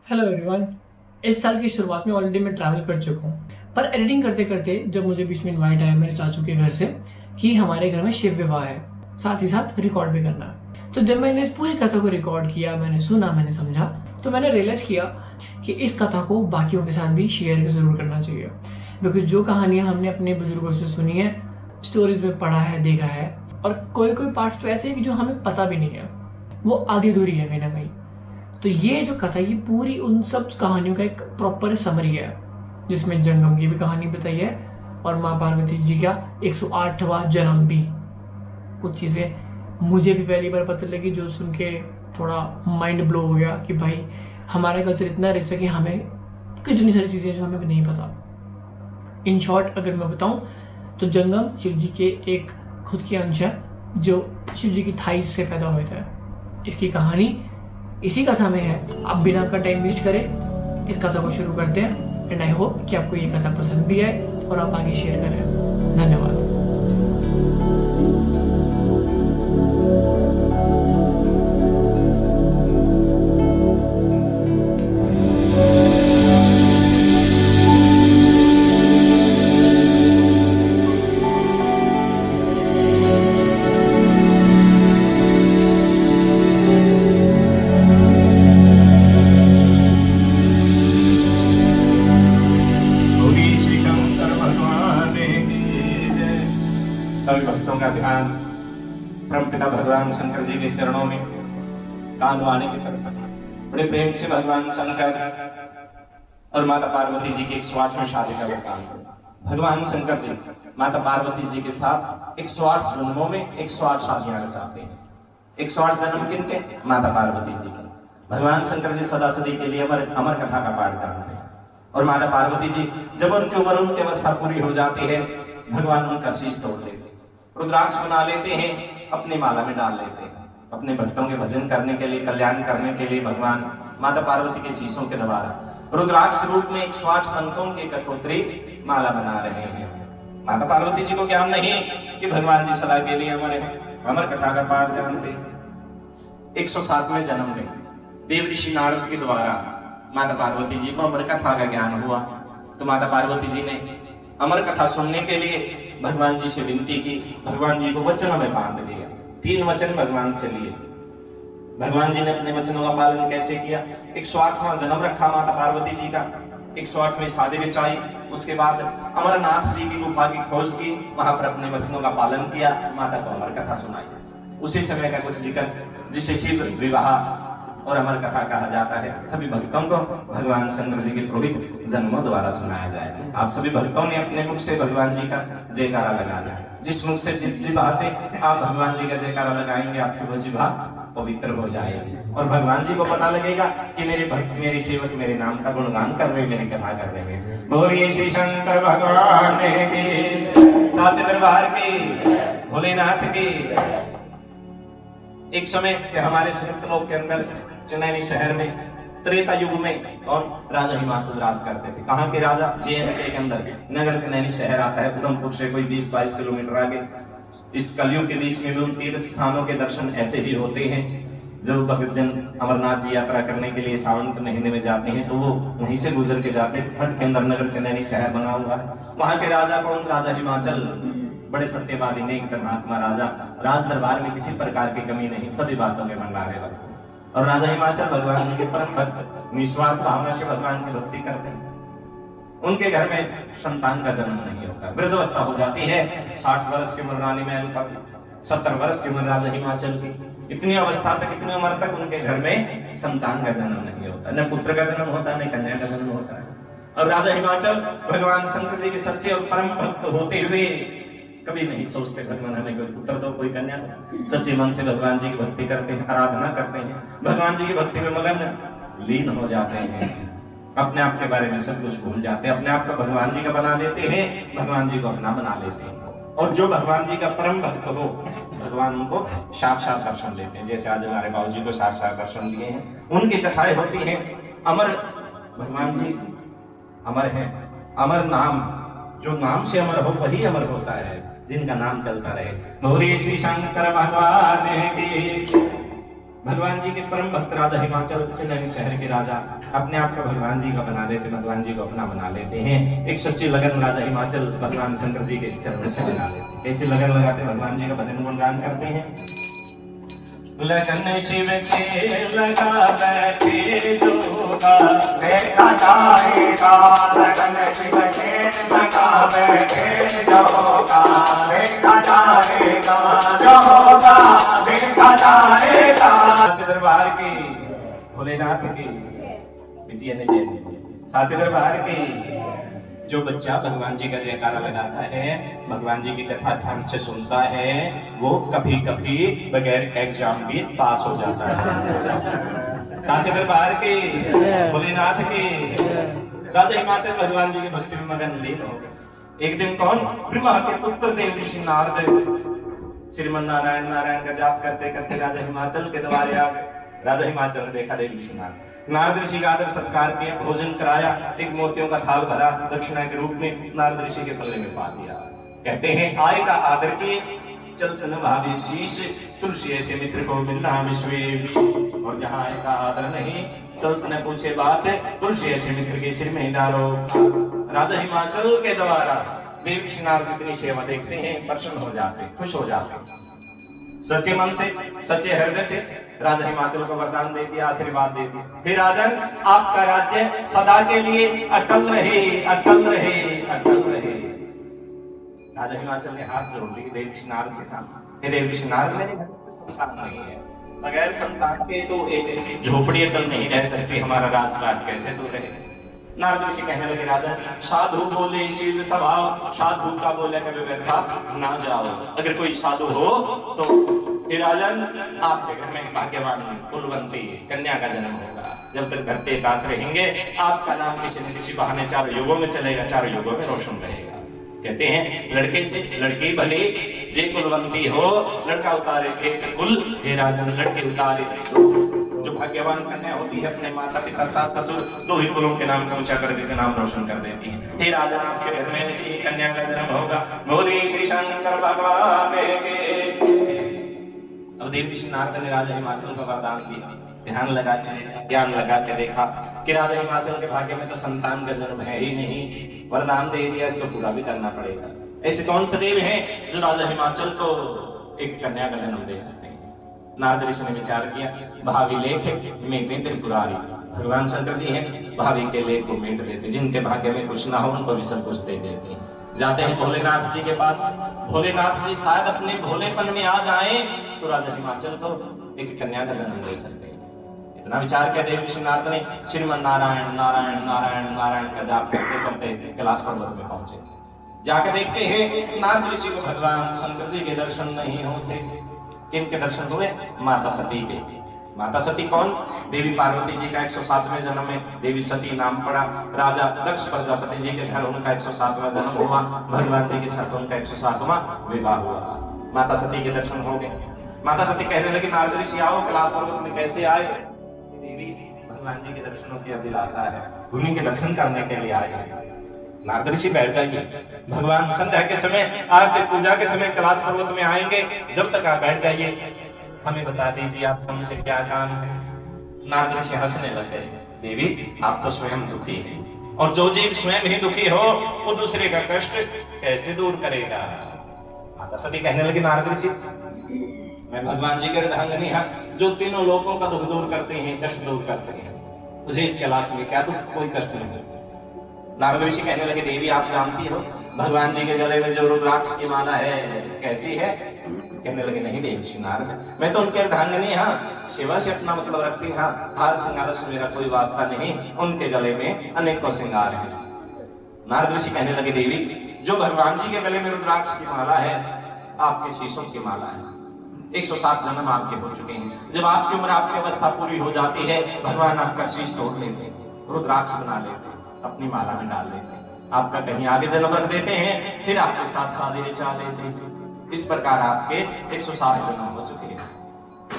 Hello everyone. इस साल की शुरुआत में ऑलरेडी मैं ट्रैवल कर चुका हूँ, पर एडिटिंग करते करते जब मुझे बीच में इनवाइट आया मेरे चाचू के घर से कि हमारे घर में शिव विवाह है, साथ ही साथ रिकॉर्ड भी करना है। तो जब मैंने इस पूरी कथा को रिकॉर्ड किया, मैंने सुना, मैंने समझा, तो मैंने रियलाइज किया कि इस कथा को बाकियों के साथ भी शेयर ज़रूर करना चाहिए। बिकॉज जो कहानियाँ हमने अपने बुजुर्गों से सुनी है, स्टोरीज में पढ़ा है, देखा है, और कोई कोई पार्ट्स तो ऐसे हैं कि जो हमें पता भी नहीं है, वो आधी अधूरी है कहीं ना कहीं। तो ये जो कथा, ये पूरी उन सब कहानियों का एक प्रॉपर समरी है, जिसमें जंगम की भी कहानी बताई है और माँ पार्वती जी का 108वां जन्म भी। कुछ चीज़ें मुझे भी पहली बार पता लगी जो सुन के थोड़ा माइंड ब्लो हो गया कि भाई हमारा कल्चर इतना रिच है कि हमें कितनी सारी चीज़ें जो हमें नहीं पता। इन शॉर्ट अगर मैं बताऊं तो जंगम शिव जी के एक खुद के अंश है जो शिव जी की थाई से पैदा हुए थे। इसकी कहानी इसी कथा में है। आप बिना आपका टाइम वेस्ट करें इस कथा को शुरू करते हैं। एंड आई होप कि आपको ये कथा पसंद भी आए और आप आगे शेयर करें। धन्यवाद। सभी भक्तों का ध्यान परम पिता भगवान शंकर जी के चरणों में कान वाणी की तरफ। बड़े प्रेम से भगवान शंकर और माता पार्वती जी की 108वें शादी का वरदान। भगवान शंकर जी माता पार्वती जी के साथ 108 जन्मों में 108 शादियां रचाते हैं। 108 जन्म किनके? माता पार्वती जी के। भगवान शंकर जी सदा सदी के लिए अमर कथा का पाठ जानते हैं और माता पार्वती जी जब उनकी उम्र, उनकी अवस्था पूरी हो जाती है, भगवान उनका शीश तोड़ लेते, रुद्राक्ष बना लेते हैं, अपनी माला में डाल लेते हैं। अपने भक्तों के भजन करने के लिए, कल्याण करने के लिए भगवान माता पार्वती के शीशों के द्वारा रुद्राक्ष रूप में 108 पंतों की कठोतरी माला बना रहे हैं। माता पार्वती जी को ज्ञान नहीं कि भगवान जी सदा के लिए अमर कथा का पाठ जानते। 107वें जन्म में देव ऋषि नारद के द्वारा माता पार्वती जी को अमर कथा का ज्ञान हुआ, तो माता पार्वती जी ने अमर कथा सुनने के लिए भगवान जी से विनती की। भगवान जी को वचनों में बांध दिया। 3 वचन भगवान से लिए। भगवान जी ने अपने वचनों का पालन कैसे किया? 108वां जन्म रखा माता पार्वती जी का, 108वें शादी रचाई। उसके बाद अमरनाथ जी की गुफा की खोज की, वहां पर अपने वचनों का पालन किया, माता को अमर कथा सुनाई। उसी समय का कुछ जिक्र जिसे शिव विवाह और अमर कथा कहा जाता है, सभी भक्तों को भगवान शंकर जी के पुरोहित जन्मों द्वारा सुनाया जाएगा। आप सभी भक्तों ने अपने मुख से भगवान जी का जयकारा लगाना है। जिस मुख से, जिस जिह्वा से आप भगवान जी का जयकारा लगाएंगे, आपकी वो जिह्वा पवित्र हो जाएगी और भगवान जी को पता लगेगा कि मेरे भक्त, मेरे सेवक मेरे नाम का गुणगान कर रहे, मेरी कथा कर रहे हैं। बोलिए श्री शंकर भगवान की, साचे दरबार की, भोलेनाथ की। एक समय हमारे समुद्र के अंदर चनैनी शहर में त्रेता युग में और राजा हिमाचल राज करते थे। कहाँ के राजा? JNK के अंदर नगर चनैनी शहर आता है, उधमपुर से कोई 20-22 किलोमीटर आगे। इस कलयुग के बीच में भी उन तीर्थ स्थानों के दर्शन ऐसे ही होते हैं। जब भक्तजन अमरनाथ जी यात्रा करने के लिए सावन के महीने में जाते हैं तो वो वहीं से गुजर के जाते हैं। हट के अंदर नगर चनैनी शहर बना हुआ है। वहां के राजा कौन? राजा हिमाचल। बड़े सत्यवादी नेक धर्मात्मा राजा, राज दरबार में किसी प्रकार की कमी नहीं, सभी बातों में भंडारे वाले। और राजा हिमाचल भगवान जी के परम भक्त, निस्वार्थ भावना से भगवान की भक्ति करते हैं। उनके घर में संतान का जन्म नहीं होता, वृद्धावस्था हो जाती है। 60 वर्ष की उम्र रानी महल की, 70 वर्ष की उम्र राजा हिमाचल की। इतनी अवस्था तक, इतनी उम्र तक उनके घर में संतान का जन्म नहीं होता, न पुत्र का जन्म होता, न कन्या का जन्म होता है। और राजा हिमाचल भगवान शंकर जी के सच्चे और परम भक्त होते हुए कभी नहीं सोचते भगवान हमें कोई पुत्र दो, कोई कन्या दो। सच्चे मन से भगवान जी की भक्ति करते हैं, आराधना करते हैं, भगवान जी की भक्ति में मगन लीन हो जाते हैं। अपने आप के बारे में सब कुछ भूल जाते हैं, अपने आप को भगवान जी का बना देते हैं, भगवान जी को अपना बना लेते हैं। और जो भगवान जी का परम भक्त हो, भगवान उनको साक्षात दर्शन देते हैं। जैसे आज हमारे बाबू जी को साक्षात दर्शन दिए हैं। उनकी कथाएं होती हैं अमर। भगवान जी अमर है। अमर नाम, जो नाम से अमर हो वही अमर होता है, जिनका नाम चलता रहे। बोलिए श्री शंकर भगवान की। भगवान जी के परम भक्त राजा हिमाचल उज्जैन शहर के राजा अपने आप का भगवान जी का बना लेते, भगवान जी को अपना बना लेते हैं। एक सच्ची लगन राजा हिमाचल भगवान शंकर जी के चरणों से बना लेते हैं। कैसे लगन लगाते, भगवान जी का भजन गुणगान करते हैं। लगन शिव के लगा बैठे जोगा देखा जाएगा, लगन शिव के लगा बैठे जोगा देखा जाएगा, जो होगा देखा जाएगा। साचे दरबार की भोलेनाथ की बिटिया ने जय दी। साचे दरबार की जो बच्चा भगवान जी का जयकारा लगाता है, भगवान जी की कथा ध्यान से सुनता है, वो कभी कभी बगैर एग्जाम भी पास हो जाता है। साचे दरबार के भोलेनाथ के राजा हिमाचल भगवान जी के भक्ति में मगन लीन हो गए। एक दिन कौन, ब्रह्मा के पुत्र देव ऋषि नारद श्रीमन नारायण नारायण का जाप करते करते राजा हिमाचल के द्वारे आ गए। राजा हिमाचल ने देखा देव ऋषि नारद ऋषि का आदर सत्कार किया, भोजन कराया, एक मोतियों का थाल भरा दक्षिणा के रूप में नारद ऋषि के पल्ले में पा दिया। कहते हैं आय का आदर किए, चलतन भावे शीश, तुलसी ऐसे मित्र को मिलना विश्व। और जहाँ आय का आदर नहीं, चलतन पूछे बात, तुलसी ऐसे मित्र के सिर में डालो। राजा हिमाचल के द्वारा देव ऋषि नारद इतनी सेवा देखते हैं, प्रसन्न हो जाते, खुश हो जाते। सच्चे मन से, सच्चे हृदय से राजा हिमाचल को वरदान दे दिया, आशीर्वाद दे दिया, हे राजन आपका राज्य सदा के लिए अटल रहे, अटल रहे, अटल रहे। राजा हिमाचल ने हाथ जोड़ दिए देव ऋषि नारद के सामने। हे देव ऋषि नारद, मेरे घर में संतान नहीं है, बगैर संतान के तो एक झोपड़ी अटल नहीं रह सकती, हमारा राजपाट कैसे तो रहे। नारद ऋषि कहने लगे, राजा साधु बोले शील स्वभाव, साधु का बोले कभी व्यर्था ना जाओ। अगर कोई साधु हो तो हे राजन आपके घर में भाग्यवान कुलवंती कन्या का जन्म होगा। जब तक धरते दास रहेंगे, आपका नाम किसी न किसी बहाने चारों युगों में चलेगा, चारों युगों में रोशन रहेगा। कहते हैं लड़के से लड़की भले जे कुलवंती हो, लड़का उतारे एक कुल, हे राजन लड़के उतारे। जो भाग्यवान कन्या होती है, अपने माता पिता सास ससुर दो ही कुलों के नाम को ऊंचा कर देते, नाम रोशन कर देती है। हे राजन आपके घर में ऐसी कन्या का जन्म होगा। बोले श्री शंकर भगवान के। अब देव ऋषि नारद ने राजा हिमाचल को वरदान दिया, ध्यान लगा के देखा, ज्ञान लगा के देखा कि राजा हिमाचल के भाग्य में तो संतान का जन्म है ही नहीं। वरदान दे दिया, इसको पूरा भी करना पड़ेगा। ऐसे कौन से देव हैं जो राजा हिमाचल को एक कन्या का जन्म दे सकते हैं? नारद ऋषि ने विचार किया, भावी लेख मेटे त्रिपुरारी, भगवान शंकर जी हैं, भावी के लेख को मेट देते, जिनके भाग्य में कुछ ना हो उनको भी सब कुछ दे देते हैं। जाते हैं भोलेनाथ जी के पास। भोलेनाथ जी शायद अपने भोलेपन में आ जाए तो राजा हिमाचल को एक कन्या का जन्म दे सकते हैं। इतना विचार किया देव ऋषि नारद ने, श्रीमन नारायण नारायण नारायण नारायण का जाप करते करते कैलाश पर्वत में पहुंचे। जाकर देखते हैं नारद ऋषि को भगवान शंकर जी के दर्शन नहीं होते। किनके दर्शन हुए? माता सती के। माता सती कौन? देवी पार्वती जी का 107वें जन्म में देवी सती नाम पड़ा। राजा दक्ष प्रजापति जी के घर उनका 107वां जन्म हुआ। भगवान जी के साथ उनका 107वां विवाह हुआ। माता सती के दर्शन हो गए। माता सती कहने लगी, नारद ऋषि आओ, कैलाश पर्वत में कैसे आए? देवी भगवान जी के दर्शनों की अभिलाषा है, उन्हीं के दर्शन करने के लिए आए। नारद ऋषि बैठ जाइए, भगवान संध्या के समय, आरती पूजा के समय कैलाश पर्वत में आएंगे, जब तक आप बैठ जाइए, हमें बता दीजिए आप हमसे क्या काम है। नारद ऋषि हंसने लगे, देवी आप तो स्वयं दुखी हैं, और जो जीव स्वयं ही दुखी हो वो दूसरे का कष्ट कैसे दूर करेगा? माता सती कहने लगी, नारद ऋषि मैं भगवान जी के अर्धांगिनी हूं, जो तीनों लोगों का दुख दूर करते हैं, कष्ट दूर करते हैं, मुझे इस कैलाश में क्या दुख, कोई कष्ट नहीं। नारद ऋषि कहने लगे, देवी आप जानती हो भगवान जी के गले में जो रुद्राक्ष की माला है कैसी है? कहने लगे, नहीं देवी ऋषि नारद, मैं तो उनके अर्धांगिनी हाँ, शिवा से अपना मतलब रखती हाँ, हार श्रृंगार से मेरा कोई वास्ता नहीं, उनके गले में अनेकों श्रृंगार है। नारद ऋषि कहने लगे, देवी जो भगवान जी के गले में रुद्राक्ष की माला है, आपके शीशों की माला है। 107 जन्म आपके हो चुके हैं। जब आपकी उम्र, आपकी अवस्था पूरी हो जाती है, भगवान आपका शीश तोड़ लेते, रुद्राक्ष बना लेते, अपनी माला में डाल लेते, आपका कहीं आगे जन्म रख देते हैं, फिर आपके साथ शादी रचा लेते हैं। इस प्रकार आपके 107 जन्म हो चुके हैं।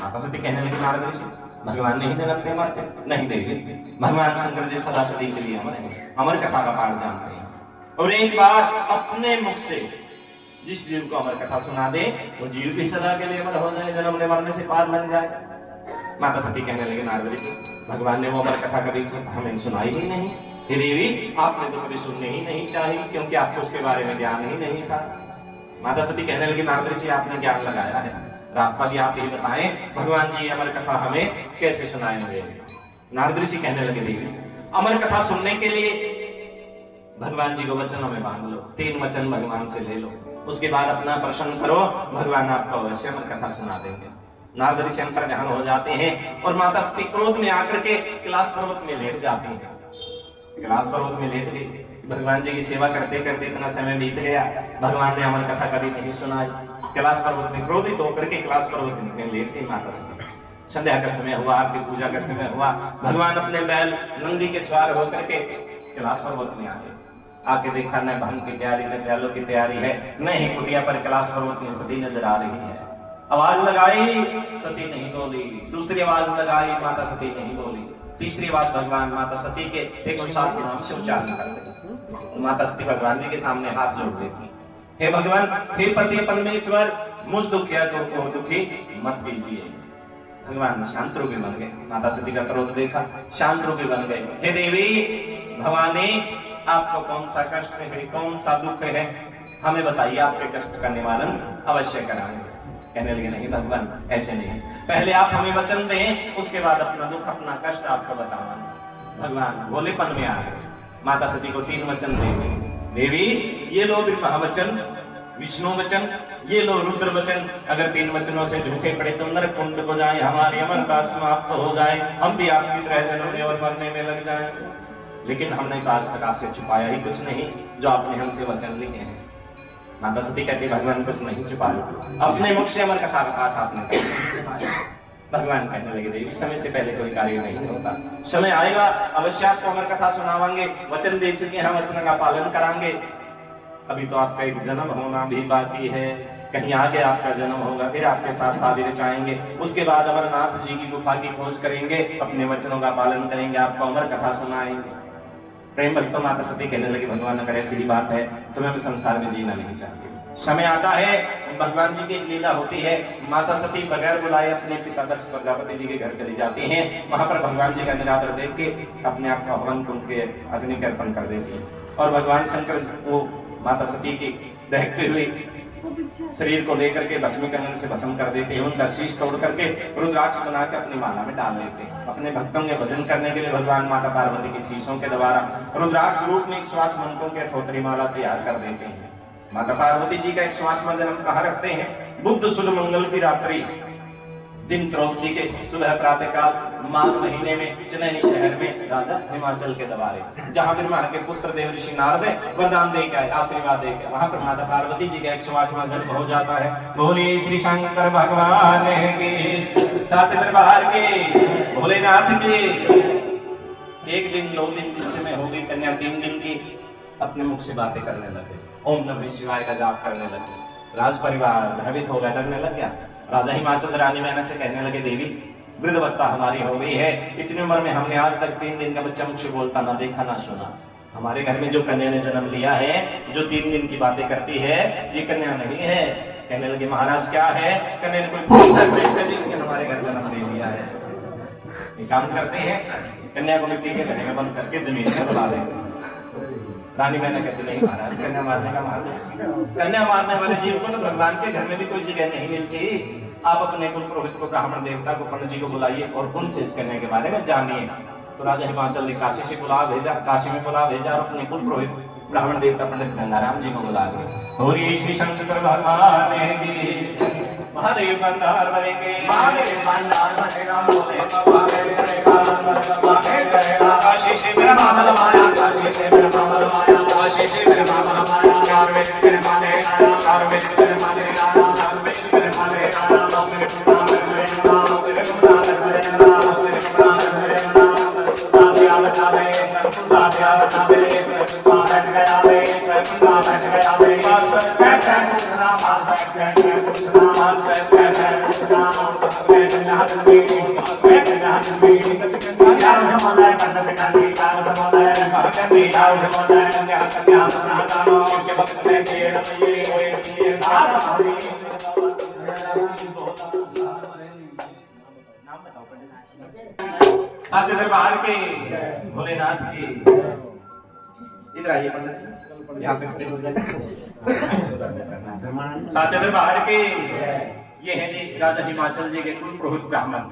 माता सती कहने लगी, नारद ऋषि भगवान नहीं जन्मते मरते? नहीं देवी, भगवान शंकर जी सदा सदी के लिए अमर है, अमर कथा का पाठ जानते हैं, और एक बार अपने मुख से जिस जीव को अमर कथा सुना दे, वो जीव भी सदा के लिए अमर हो जाए, जन्मने मरने से पार बन जाए। माता सती कहने लगे नारद ऋषि, भगवान ने वो अमर कथा कभी हमें सुनाई ही नहीं। हे देवी, आपने तो कभी सुननी ही नहीं चाहिए, क्योंकि आपको उसके बारे में ज्ञान ही नहीं था। माता सती कहने लगी नारद ऋषि, आपने ज्ञान लगाया है, रास्ता भी आप ही बताएं, भगवान जी अमर कथा हमें कैसे सुनाएंगे। नारद ऋषि कहने लगे देवी, अमर कथा सुनने के लिए भगवान जी को वचनों में बांध लो, 3 वचन भगवान से ले लो, उसके बाद अपना प्रश्न करो, भगवान आपको अवश्य अमर कथा सुना देंगे। नारद ऋषि अंतर ध्यान हो जाते हैं और माता सती क्रोध में आकर के कैलाश पर्वत में लेट जाती हैं। कैलाश पर्वत में लेट गई, भगवान जी की सेवा करते करते इतना समय बीत गया, भगवान ने अमर कथा कभी नहीं सुनाई। कैलाश पर्वत में क्रोधित होकर के कैलाश पर्वत में लेट गई माता सती। संध्या का समय हुआ, आपकी पूजा का समय हुआ, भगवान अपने बैल नंदी के सवार होकर के कैलाश पर्वत में आ गए। आके देखा न भंग की तैयारी न प्यालों की तैयारी है, न ही कुटिया पर कैलाश पर्वत में सती नजर आ रही है। आवाज लगाई, सती नहीं बोली, दूसरी आवाज लगाई, माता सती नहीं बोली, तीसरी आवाज भगवान माता सती के 107 नाम से उच्चारण कर रहे। माता सती भगवान जी के सामने हाथ जोड़ देती, हे भगवान, हे पति परमेश्वर, मुझ दुखिया को दुखी मत कीजिए। भगवान शांत रूपी बन गए, माता सती का क्रोध देखा, शांत रूपी बन गए। हे देवी भवानी, आपको कौन सा कष्ट है, कौन सा दुख है, हमें बताइए, आपके कष्ट का निवारण अवश्य कराएंगे। कहने लगे नहीं भगवान, ऐसे नहीं, पहले आप हमें वचन दें, उसके बाद अपना दुख अपना कष्ट आपको बताऊंगा। भगवान भोलेपन में आ गए, माता सती को 3 वचन दे, देवी ये लो महावचन, विष्णु वचन, ये लो रुद्र वचन, अगर 3 वचनों से झूठे पड़े तो नरक कुंड को जाए, हमारी अमरता समाप्त हो जाए, हम भी आपकी तरह जन्मने और मरने में लग जाए। लेकिन हमने तो आज तक आपसे छुपाया ही कुछ नहीं, जो आपने हमसे वचन लिए हैं। माता सती कहती, भगवान कुछ नहीं छुपाया, अपने मुख से अमर कथा कहा था आपने, भगवान कहने लगे देवी समय से पहले कोई कार्य नहीं होता, समय आएगा अवश्य आपको अमर कथा सुनावांगे, वचन दे चुके हैं, वचन का पालन करांगे। अभी तो आपका एक जन्म होना भी बाकी है, कहीं आगे आपका जन्म होगा, फिर आपके साथ शादी रचाएंगे, उसके बाद अमरनाथ जी की गुफा की खोज करेंगे, अपने वचनों का पालन करेंगे, आपको अमर कथा सुनाएंगे। प्रेम भक्त माता सती कहने लगी, भगवान अगर ऐसी ही बात है तो मैं संसार में जीना नहीं चाहती। समय आता है, भगवान जी की लीला होती है, माता सती बगैर बुलाए अपने पिता दक्ष प्रजापति जी के घर चली जाती हैं, वहां पर भगवान जी का निरादर देख के अपने आप को हवन कुंड के अग्नि के अर्पण कर देती है। और भगवान शंकर वो माता सती की दहकते हुए शरीर को लेकर के भस्मीकरण से भस्म कर देते हैं, उनका शीश तोड़ करके रुद्राक्ष बना के अपनी माला में डाल लेते हैं। अपने भक्तों के भजन करने के लिए भगवान माता पार्वती के शीशों के द्वारा रुद्राक्ष रूप में 108 मंत्रों के अठोतरी माला तैयार कर देते हैं। माता पार्वती जी का 108वां जन्म कहाँ रखते हैं? बुध शुभ मंगल की रात्रि, दिन त्रयोदशी के सुबह प्रातः काल, माघ महीने में चनैनी शहर में राजा हिमाचल के दरबारे, जहां ब्रह्मा के पुत्र देव ऋषि नारद वरदान दे के आशीर्वाद दे के वहां पर माता पार्वती जी का 108वां जन्म हो जाता है। बोलिए श्री शंकर भगवान के, साचे दरबार के, भोलेनाथ के। 1 दिन 2 दिन जिस समय हो गई कन्या, 3 दिन की अपने मुख से बातें करने लगे, ओम नमः शिवाय का जाप करने लगे। राज परिवार भयभीत हो गया, डरने लग गया। राजा हिमाचल रानी मैना से कहने लगे, देवी वृद्ध अवस्था हमारी हो गई है, इतनी उम्र में हमने आज तक 3 दिन का बच्चा मुझसे बोलता ना देखा ना सुना। हमारे घर में जो कन्या ने जन्म लिया है, जो 3 दिन की बातें करती है, ये कन्या नहीं है। कहने लगे, महाराज क्या है? कन्या ने कोई जिसने हमारे घर जन्म ले लिया है। ये काम करते हैं, कन्या को मिट्टी के घड़े में बंद करके जमीन में बुला देते। रानी मैंने कहती, नहीं महाराज, कन्या मारने का मार दो। कन्या मारने वाले जीव को तो भगवान के घर में भी कोई जगह नहीं मिलती। आप अपने कुल पुरोहित को, ब्राह्मण देवता को, पंडित जी को बुलाइए और उनसे इस कन्या के बारे में जानिए। तो राजा हिमाचल ने काशी से बुला भेजा, काशी में बुला भेजा और अपने कुल पुरोहित ब्राह्मण देवता पंडित गंगाराम जी को बुला लिया। बोलिए श्री शंकर भगवान की, महादेव भंडार बनेंगे, महादेव भंडार बनेगा, बोले बाबा काशी से मेरा मामला माया, काशी से मेरा मामला माया, काशी से मेरा मामला माया, चार वेद तेरे माने, चार वेद तेरे माने, चार वेद तेरे माने, नाम तेरे पुराण मेरे, नाम तेरे पुराण मेरे, नाम तेरे पुराण मेरे, तात्या बचा दे, तात्या बचा दे, पालन करा दे, पालन करा दे, मास्टर कहते हैं कुछना, मास्टर कहते हैं कुछना, मास्टर कहते हैं कुछना, कहते हैं हस्ती, कहते हैं हस्ती, यार हमारा कन्नड़ काली, यार हमारा कन्नड़, यार हमारा कन्नड़, यार हमारा के वक्त में ये नाम बताओ पंडित साचे दरबार के भोलेनाथ के। इधर आइए पंडित जी, यहाँ पे खड़े हो जाइए। साचे दरबार के ये हैं जी राजा हिमाचल जी के कुल पुरोहित ब्राह्मण,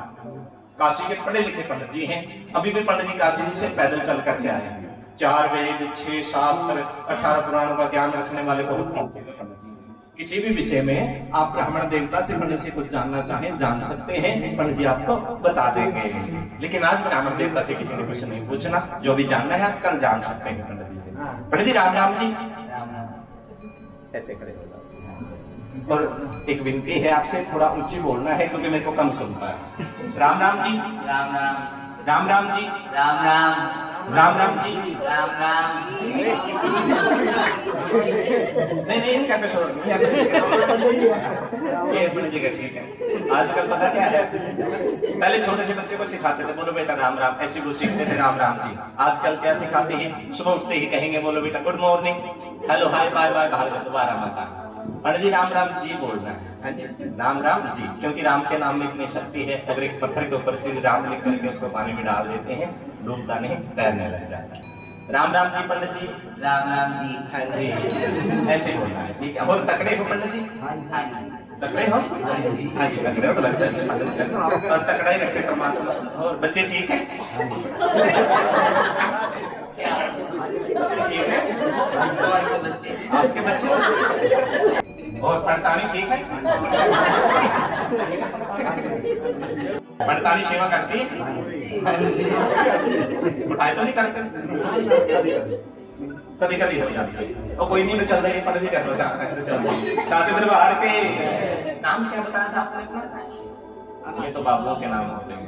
काशी के पढ़े लिखे पंडित जी हैं। अभी भी पंडित जी काशी जी से पैदल चल करके आए हैं। 4 वेद 6 शास्त्र 18 पुराणों का ज्ञान रखने वाले बहुत पंडित जी। किसी भी विषय में आप ब्राह्मण देवता से पंडित से कुछ जानना चाहें जान सकते हैं, पंडित जी आपको बता देंगे। लेकिन आज ब्राह्मण देवता से किसी ने कुछ नहीं पूछना, जो भी जानना है आप कल जान सकते हैं पंडित जी से। पंडित जी राम राम जी, ऐसे खड़े हो जाओ। और एक विनती है आपसे, थोड़ा ऊंची बोलना है क्योंकि मेरे को कम सुनता है। राम राम जी, राम राम, राम राम जी, राम राम, राम राम जी, राम राम। नहीं इनका कुछ और नहीं ये पंडित जी का ठीक है। आजकल पता क्या है, पहले छोटे से बच्चे को सिखाते थे बोलो बेटा राम राम, ऐसे वो सीखते थे राम राम जी। आजकल क्या सिखाते हैं, सुबह उठते ही कहेंगे बोलो बेटा good morning, hello hi bye bye, दोबारा मत। पंडित जी राम राम जी बोलना है। हाँ जी राम राम जी, क्योंकि राम के नाम में इतनी शक्ति है। अगर एक पत्थर के ऊपर श्री राम लिख करके उसको पानी में डाल देते हैं, डूबता नहीं तैरने लग जाता है। राम राम जी पंडित जी, राम राम जी। हाँ जी ऐसे बोलना है, ठीक है। और तकड़े हो पंडित जी, हाँ जी, तकड़े हो, हाँ जी तकड़े हो तो लगता है पंडित जी, और तकड़ा ही रखते परमात्मा। और बच्चे ठीक है, ठीक है कौन से बच्चे? आपके बच्चे, और पड़तानी ठीक है, पड़तानी सेवा करती है, उठाए तो नहीं करते, कभी कभी हो जाती है। और कोई नहीं तो चल रही है पंडित जी घर में तो चल रही है। साचे दरबार के नाम क्या बताया था आपने अपना? ये तो बाबुओं के नाम होते हैं।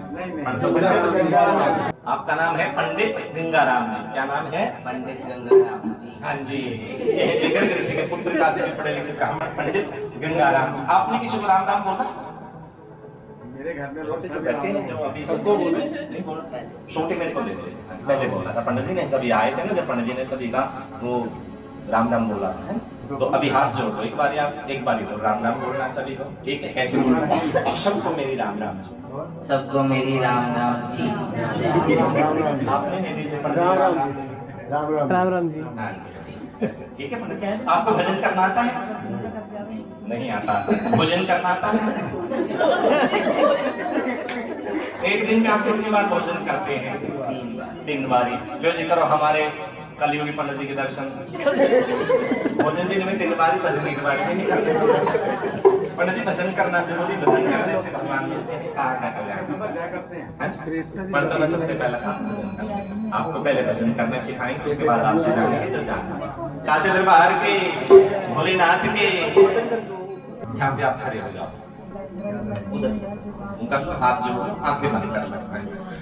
आपका नाम है पंडित गंगाराम जी। क्या नाम है? पंडित गंगाराम जी। हाँ जी, ये जिगर ऋषि के पुत्र काशी में पढ़े लिखे ब्राह्मण पंडित गंगाराम जी। आपने किसी को राम राम बोला? मेरे घर में लोग सब बैठे हैं जो अभी सबको बोल रहे हैं, नहीं बोल रहे, छोटे मेरे को दे दे। पहले बोला था पंडित जी ने, सभी आए थे ना, जब पंडित जी ने सभी का वो राम राम बोला है, तो अभी हाथ जोड़ दो एक बार, आप एक बार ही बोल राम राम बोलना सभी को, ठीक है? कैसे बोलना है? सबको मेरी राम राम जी, सबको मेरी राम राम जी। आपने नहीं दी पंडित जी राम राम, राम राम जी। ठीक है पंडित जी। आपको भजन करना आता है? नहीं आता। भोजन करना आता है? एक दिन में आप कितनी बार भोजन करते हैं? 3 बार। 3 बारी। लो जी करो हमारे कलियुगी पंडित जी के दर्शन। भोजन दिन में 3 बारी, भजन 1 बारी नहीं करते। पंडित जी भजन करना जरूरी, भजन करने से भगवान मिलते हैं, कहाँ का कल्याण। पर तो मैं सबसे पहला काम भजन करना, आपको पहले भजन करना सिखाएंगे, उसके बाद आपसे जानेंगे जो जानना। साचे दरबार के भोलेनाथ के यहाँ पे आप खड़े हो जाओ, उधर उनका हाथ जोड़ो, आंखें बंद कर लो,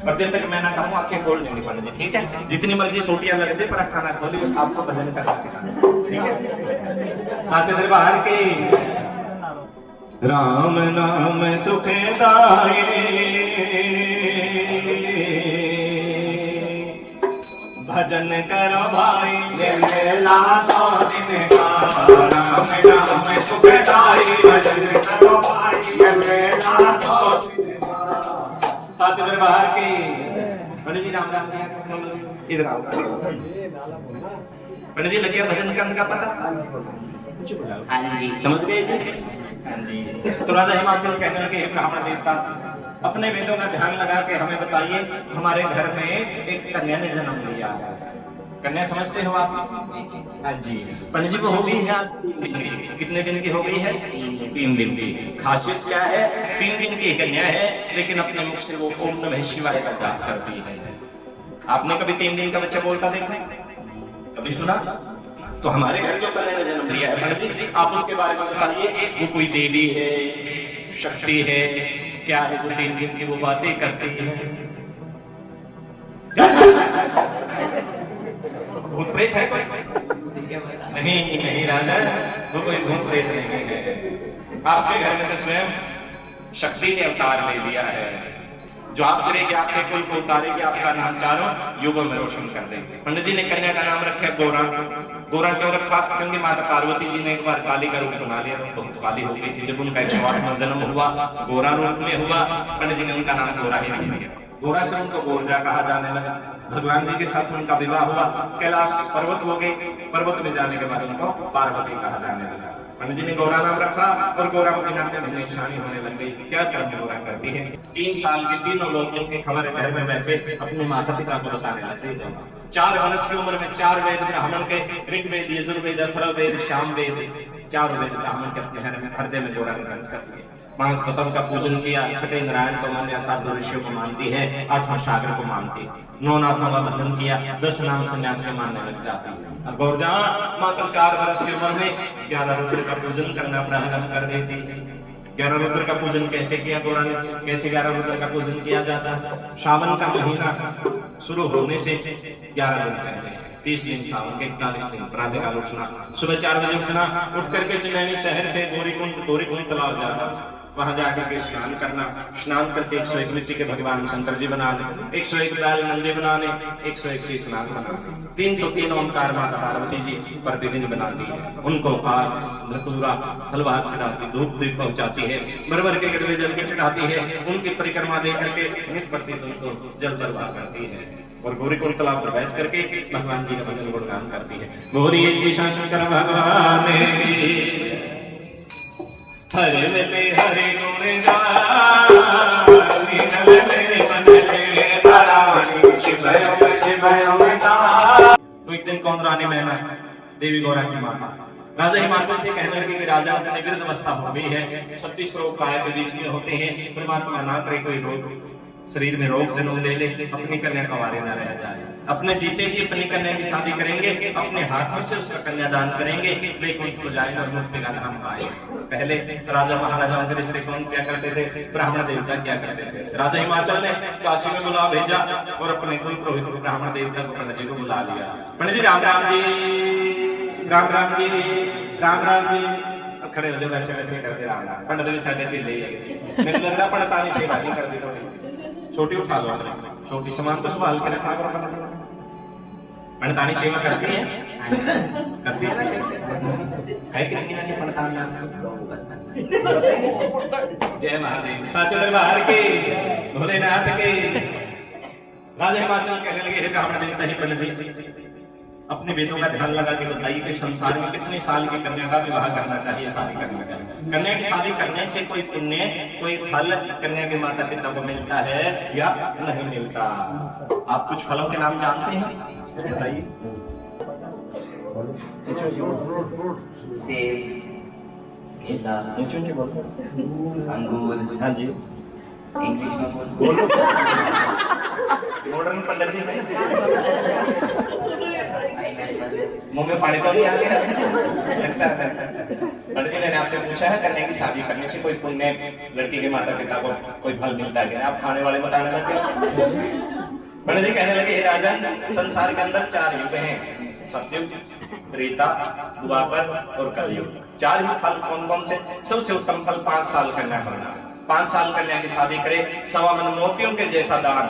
और जब तक मैं ना कहूँ आंखें खोल लेंगे पंडित जी, ठीक है? जितनी मर्जी सोटियां लग जाए पर खाना खोलिए, आपको भजन करना सिखाना, ठीक है? साचे दरबार के राम नाम सुखदाई, भजन करो भाई मेला तो दिन का, राम नाम सुखदाई, भजन करो भाई मेला तो दिन का। साचे दरबार के पंडित जी राम राम जी, इधर आओ पंडित जी, लगे भजन करने का पता? हाँ जी। समझ गए जी? हाँ जी। तो राजा हिमाचल कहने लगे ब्राह्मण देवता, अपने वेदों का ध्यान लगा के हमें बताइए, हमारे घर में एक कन्या ने जन्म लिया। कन्या समझते हो आप? हाँ जी। पंडित जी को हो गई है आज 3 दिन की। कितने दिन की हो गई है? 3 दिन की। खासियत क्या है? 3 दिन की कन्या है, लेकिन अपने मुख से वो ओम नमः शिवाय का जाप करती है। आपने कभी 3 दिन का बच्चा बोलता देखा? कभी सुना? तो हमारे घर जो कन्या ने जन्म लिया है पंडित जी, आप उसके बारे में बताइए, वो कोई देवी है, शक्ति है, क्या है जो 3 दिन की वो बातें करती है? भूत प्रेत है कोई? नहीं नहीं राजा, वो कोई भूत प्रेत नहीं है। आपके घर में तो स्वयं शक्ति ने अवतार ले लिया है, जो आप करेंगे आपके कोई को उतारेगी, आपका नाम चारों युगों में रोशन कर देंगे। पंडित जी ने कन्या का नाम रखा है गोरा। गोरा क्यों रखा? क्योंकि माता पार्वती जी ने एक बार काली का रूप बना लिया, बहुत काली हो गई थी। जब उनका 108वां जन्म हुआ, गोरा रूप में हुआ, पंडित जी ने उनका नाम गोरा ही रख दिया। गोरा से उनको गोरजा कहा जाने लगा। भगवान जी के साथ उनका विवाह हुआ, कैलाश पर्वत हो गए, पर्वत में जाने के बाद उनको पार्वती कहा जाने लगा। पंडित जी ने गौरा नाम रखा और गौरावती नाम में निशानी होने लग गई। क्या कर्म गौरा करती है? 3 साल के तीनों लोग उनके खबर घर में बैठे अपने माता पिता को बताने लगते थे। 4 वर्ष की उम्र में 4 वेद ब्राह्मण के, ऋग्वेद, यजुर्वेद, अथर्ववेद, सामवेद, 4 वेद ब्राह्मण के अपने घर में हृदय में गौरा ग्रंथ कर दिए। मांस पतंग का पूजन किया, छठे नारायण को मान्य, 7 ऋषियों को मानती है, 8वां सागर को मानती है, 9 नाथों का भजन किया, 10 नाम संन्यास के मानने लग जाती है। और गौरजा मात्र 4 वर्ष की उम्र में 11 रुद्र का पूजन करना प्रारंभ कर देती है। 11 रुद्र का पूजन कैसे किया गौरा ने? कैसे 11 रुद्र का पूजन किया जाता? सावन का महीना शुरू होने से 11 दिन पहले 30 दिन सावन के 41 दिन प्रातःकाल उठना, सुबह 4 बजे उठना, उठ करके चिन्नैनी शहर से गौरीकुंड तालाब जाना, वहां जाकर के स्नान करना, स्नान करके 101 मिट्टी के भगवान शंकर जी बनाने, 101 बैल नंदी बनाने, 101 से स्नान बनाने, 303 ओंकार माता पार्वती जी प्रतिदिन बनाती है। उनको पाक धतूरा हलवा चढ़ाती, धूप दीप पहुंचाती है, भर के गड़वे जल के चढ़ाती है, उनकी परिक्रमा दे करके नित प्रतिदिन उनको जल प्रवाह करती है और गौरीकुंड तालाब पर बैठ करके भगवान जी का भजन गुणगान करती है। गौरी श्री शंकर भगवान हरे मिले हरे गुण गानी, नल मेरे मन के तारानी, शिवयो में तारा। तो एक दिन कौन रानी मैना? देवी गौरा की माता। राजा हिमाचल से कहने लगे कि राजा अपने वृद्ध अवस्था हो गई है, 36 रोग काय के बीच में होते हैं, परमात्मा ना करे कोई रोग शरीर में रोग जन्म ले ले, अपनी कन्या कंवारे न रह जाए। अपने जीते जी अपनी कन्या की शादी करेंगे, अपने हाथों से उसका कन्यादान करेंगे, वैकुंठ को जाएंगे और मुक्ति का धाम पाएंगे। पहले राजा महाराजाओं के रिश्ते कौन क्या करते थे? ब्राह्मण देवता क्या करते थे? राजा हिमाचल ने काशी में बुला भेजा और अपने कुल पुरोहित ब्राह्मण देवता को पंडित जी को बुला लिया। पंडित जी राम राम जी, राम राम जी, राम राम जी। खड़े हो जाओ, बैठे बैठे करते राम राम। पंडित जी साढ़े दिल ले मेरे लग रहा पंडितानी सेवा नहीं कर दी, छोटी उठा लो, छोटी सामान को संभाल के रखा करो। पंडितानी सेवा करती है ना? है कितनी वैसे पंडितानी? जय महादेव, साचे दरबार के, भोलेनाथ के। राजा हिमाचल कहने लगे, हे ब्राह्मण देवता, ही पंडित जी अपने वेदों का ध्यान लगा के बताइए कि संसार में कितने साल की कन्या का विवाह करना चाहिए, शादी करना चाहिए? कन्या की शादी करने से कोई पुण्य, कोई फल कन्या के माता पिता को मिलता है या नहीं मिलता? आप कुछ फलों के नाम जानते हैं? बताइए। सेब, केला, अंगूर। हाँ जी, इंग्लिश में बोलो। मॉडर्न पंडित जी है, मुंह में पानी तो नहीं आ गया लगता है। पंडित जी मैंने आपसे पूछा है कन्या की शादी करने से कोई पुण्य लड़की के माता पिता को कोई फल मिलता है? आप खाने वाले बताने लगे। पंडित जी कहने लगे, हे राजा, संसार के अंदर 4 युग हैं, सतयुग, त्रेता, द्वापर और कलयुग। 4 ही फल कौन कौन से? सबसे उत्तम फल 5 साल कन्या करना। 5 साल कन्या की शादी करे, 1.25 मोतियों के जैसा दान,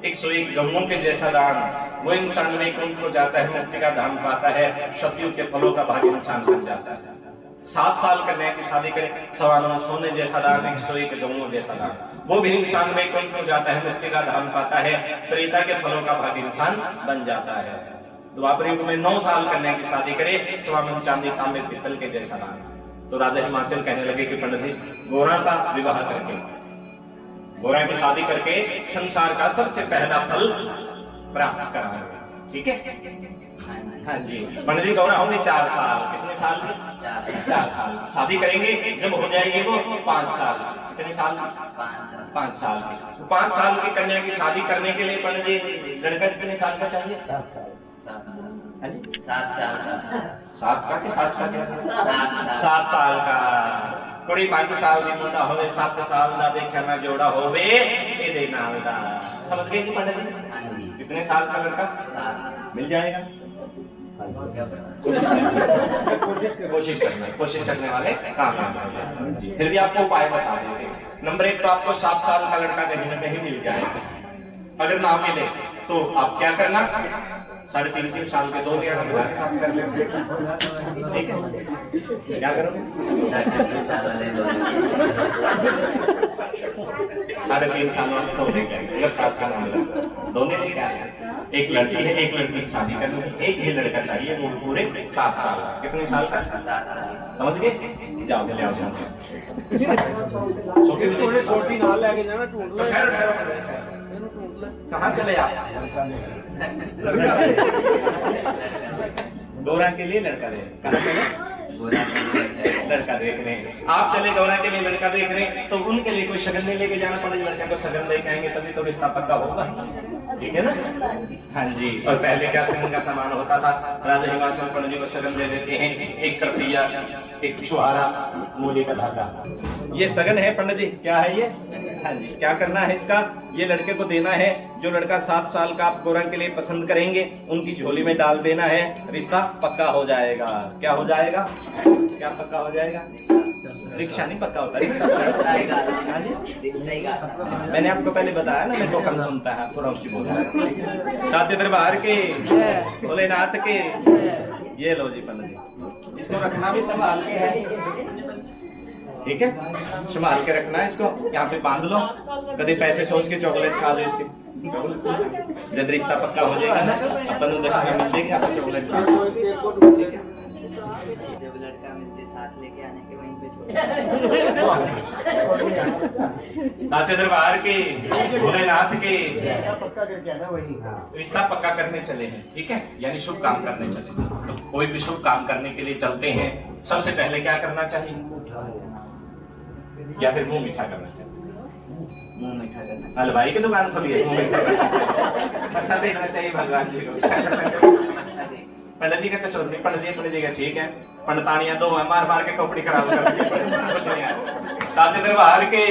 101 गौओं के जैसा दान, वो इंसान वैकुंठ को जाता है, मुक्ति का धाम पाता है, सतयुग के फलों का भागी इंसान बन जाता है। 7 साल कन्या की शादी करे, 9.25 सोने जैसा दान, 101 गौओं जैसा दान, वो भी इंसान वैकुंठ को जाता है, मुक्ति का धाम पाता है, त्रेता के फलों का भागी इंसान बन जाता है। द्वापर युग में 9 साल कन्या की शादी करे, 9.25 चांदी, तांबे, पीतल के जैसा दान। तो राजा हिमाचल कहने लगे कि पंडित जी, गोरा का विवाह करके, गोरा की शादी करके संसार का सबसे पहला फल प्राप्त कराएंगे, ठीक है? हाँ जी। पंडित जी गौरा होंगे 4 साल। कितने साल की? 4 साल। शादी करेंगे जब हो जाएगी वो 5 साल। कितने साल? 5 साल की। 5 साल की कन्या की शादी करने के लिए पंडित जी लड़का कितने साल का चाहिए? 7 साल का। 7 का कि 7 का? 7 साल का। कोई 5 साल की मुंडा होवे, 7 साल का देखा ना जोड़ा होवे, ये दे नाल दा। समझ गए जी पंडित जी? कितने साल का लड़का? 7 मिल जाएगा? कोशिश करने वाले कामयाब होंगे। फिर भी आपको उपाय बता देंगे। नंबर 1 तो आपको 7 साल का लड़का कहीं ना कहीं मिल जाएगा। अगर ना मिले तो आप क्या करना, 3.5 साल के 2 लेना मिला के साथ कर लेंगे, ठीक है? क्या करोगे? 3.5 साल वाले दोनों 3.5 साल वाले 2 लेके आएंगे, अगर 7 का मामला दोनों लेके आएंगे। एक लड़की है, एक लड़की की शादी करनी है, एक ही लड़का चाहिए, वो पूरे 7 साल। कितने साल का? 7 साल। समझ गए? जाओ ले आओ जाओ। कहाँ चले आप? गौरा के लिए लड़का दे, कहाँ चले? गोरा के लिए लड़का देख रहे हैं आप, चले गौरा के लिए लड़का देख रहे हैं, तो उनके लिए कोई शगन नहीं लेके जाना पड़ेगा, लड़के को शगन लेके आएंगे तभी तो रिश्ता पक्का होगा, ठीक है ना? हाँ जी। और पहले क्या शगन का सामान होता था, राजा हिमाचल पंडित जी को शगन दे देते हैं, एक कटिया, एक छुहारा, मूली का धागा, ये शगन है पंडित जी। क्या है ये? हाँ जी। क्या करना है इसका? ये लड़के को देना है, जो लड़का 7 साल का आप गौरा के लिए पसंद करेंगे उनकी झोली में डाल देना है, रिश्ता पक्का हो जाएगा। क्या हो जाएगा? क्या पक्का हो जाएगा? रिक्शा नहीं पक्का होता, रिश्ता पक्का होगा। हाँ जी। मैंने आपको पहले बताया ना, मेरे को कम सुनता है, थोड़ा ऊंची बोल रहा है। साचे दरबार के, भोलेनाथ के, ये लो जी पंडित जी, इसको रखना भी संभाल के है, ठीक है? संभाल के रखना है इसको, यहाँ पे बांध लो, कभी पैसे सोच के चॉकलेट खा लो इसके, जब रिश्ता पक्का हो जाएगा ना अपन दक्षिणा मिल जाएगी, आप चॉकलेट खा लो, ठीक है? जब लड़का मिलते साथ लेके आने के वहीं पे छोड़ साचे दरबार के, भोलेनाथ के, पक्का करके आना वही। रिश्ता पक्का करने चले हैं, ठीक है? यानी शुभ काम करने चले। तो कोई भी शुभ काम करने के लिए चलते हैं, सबसे पहले क्या करना चाहिए? या फिर मुंह मीठा करना चाहिए? मुंह मीठा करना। हलवाई की दुकान खोली है, मुंह मीठा करना चाहिए, मत्था देखना चाहिए भगवान जी को, क्या करना चाहिए? पंडित जी का कसूर नहीं, पंडित जी का ठीक है, पंडितानियां 2 मार मार के खोपड़ी खराब कर दी, कुछ नहीं है। साचे दरबार के,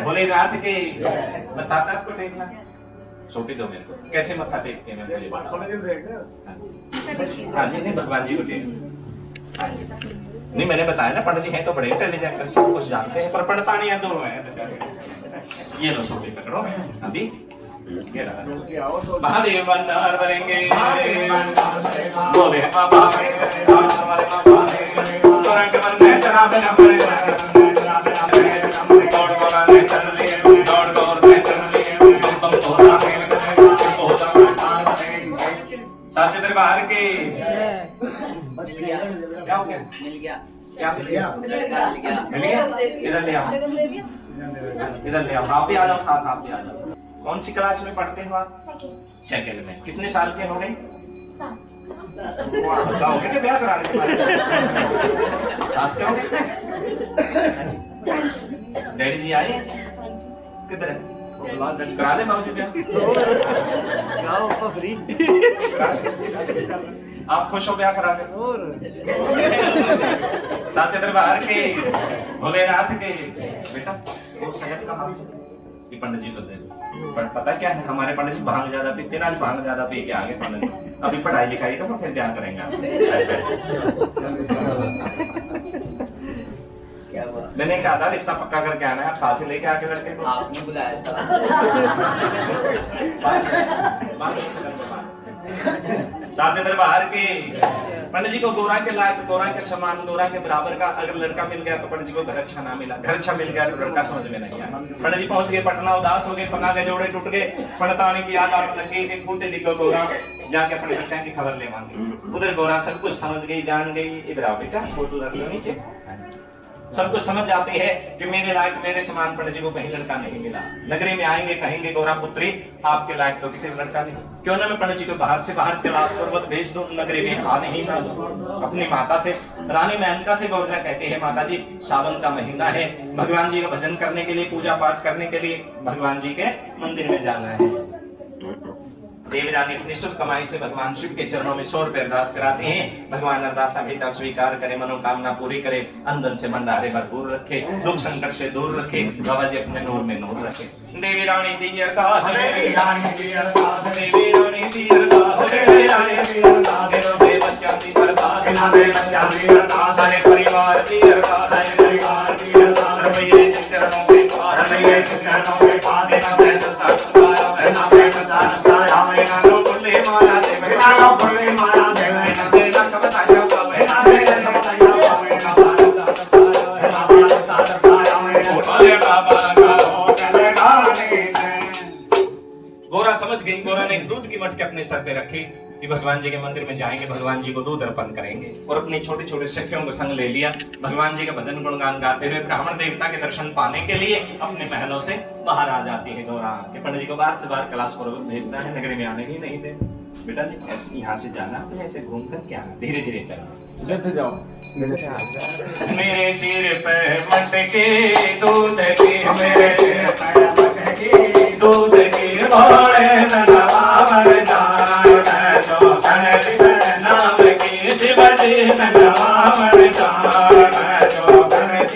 भोलेनाथ के, मत्था तक को टेकना, सोटी दो मेरे को, कैसे मत्था टेकते हैं मुझे बताओ। हाँ जी, नहीं भगवान जी को टेक, हाँ जी। नहीं मैंने बताया ना, पंडित जी हैं तो बड़े इंटेलिजेंट, सब कुछ जानते हैं, पर पंडितानियां 2 हैं बेचारे। ये लो सोटी पकड़ो अभी, ये रहा महादेव भंडार भरेंगे, बोले बाबा तुरंत बनने जनाब न पड़े, दौड़ दौड़ा ने चल लिए, दौड़ दौड़ ने चल लिए, बम होता साचे दरबार के। क्या हो गया? मिल गया। क्या मिल गया? लड़का मिल गया। मिल गया? इधर ले आओ, इधर ले आओ, आप भी आ जाओ साथ, आप भी आ जाओ। कौन सी क्लास में पढ़ते हो आप? सेकंड में। कितने साल के हो गए? 7। बताओगे कि ब्याह कराने के बाद 7 के हो गए? डैडी जी आए? किधर है? करा दे बाबू जी ब्याह। आप खुश हो ब्याह करा के? साचे दरबार के, भोलेनाथ के, बेटा वो सैयद का हाथ ये पंडित जी को दे। पर पता क्या है, हमारे पंडित जी भांग ज्यादा पीते ना, आज भांग ज्यादा पी के आगे पंडित जी, अभी पढ़ाई लिखाई करो फिर ब्याह करेंगे। क्या हुआ? मैंने कहा था रिश्ता पक्का करके आना है, आप साथ ही लेके आके लड़के को। आपने बुलाया था। साचे दरबार के, पंडित जी को गोरा के लायक, गोरा के समान, गोरा के बराबर का अगर लड़का मिल गया तो पंडित जी को घर अच्छा ना मिला, घर अच्छा मिल गया तो लड़का समझ में नहीं आया। पंडित जी पहुंच गए पटना, उदास हो गए, पका के जोड़े टूट गए, पंडितानी की याद आने लगी कि खूंटे डिगो गोरा, जाके अपने बच्चे की खबर ले मांगी। उधर गोरा सब कुछ समझ गई, जान गई, इधर आओ बेटा फोटो रख लो नीचे। सब कुछ समझ जाते हैं कि मेरे लायक, मेरे समान पंडित जी को कहीं लड़का नहीं मिला। नगरी में आएंगे कहेंगे गौरा पुत्री आपके लायक तो कितने लड़का नहीं, क्यों ना मैं पंडित जी को बाहर से बाहर कैलाश पर्वत भेज दूं, नगरी में आने ही ना दूं। अपनी माता से, रानी मेनका से गौरजा कहते हैं, माता जी सावन का महीना है, भगवान जी का भजन करने के लिए, पूजा पाठ करने के लिए भगवान जी के मंदिर में जाना है। देवी रानी अपनी शुभ कमाई से भगवान शिव के चरणों में 100 रुपए अरदास कराते हैं, भगवान अरदासा बेटा स्वीकार करे, मनोकामना पूरी करे, अंदर से भंडारे भरपूर रखे, दुख संकट से दूर रखे, बाबा जी अपने नूर में नूर रखे। देवी रानी दी अरदास, देवी रानी दी अरदास, देवी रानी दी अरदास, देवी रानी दी अरदास, दे बच्चा दी अरदास, दे बच्चा दी अरदास, सारे परिवार दी अरदास, सारे परिवार दी अरदास, रवैये से चरणों के पास, रवैये से चरणों के पास, ना मैं सत्ता सत्ता, ना मैं सत्ता सत्ता, बिना लो भोले माया देवे ना देना कब बताया पावे ना देना बताया पावे ना बाबा साथ पाया में भोले बाबा का हो चले गाने। गोरा समझ गई। गोरा ने दूध की मटकी अपने सर पे रखी कि भगवान जी के मंदिर में जाएंगे, भगवान जी को दूध अर्पण करेंगे, और अपने छोटे छोटे सखियों को संग ले लिया। भगवान जी का भजन गुणगान गाते हुए ब्राह्मण देवता के दर्शन पाने के लिए अपने महलों से बाहर आ जाती है गोरा। के पंडित जी को बाहर से बाहर कैलाश पर्वत भेजता है, नगरी में आने ही नहीं दे। बेटा जी ऐसे यहाँ से जाना, ऐसे घूम कर क्या, धीरे धीरे चलो, जल्दी जाओ। मेरे सिर पे मटके दूध की, मेरे सिर पे मटके दूध की, भोले नवावर जाए मैं जो गणेश नाम की, शिवजी नवावर जाए मैं जो गणेश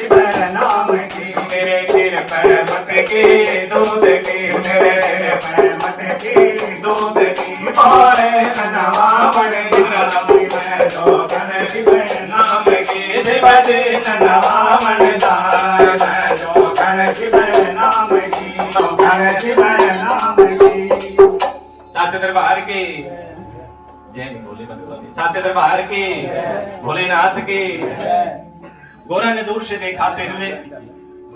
नाम की। मेरे सिर पे मटके दूध की, मेरे सिर पे मटके दूध की, भोले नवावर जाए मैं जो गणेश नाम की, शिवजी नवावर जाए मैं जो गणेश नाम की, गणेश नाम की। साचे दरबार के जय भोले भगवान, साचे दरबार के भोलेनाथ के। गोरा ने दूर से देखाते हुए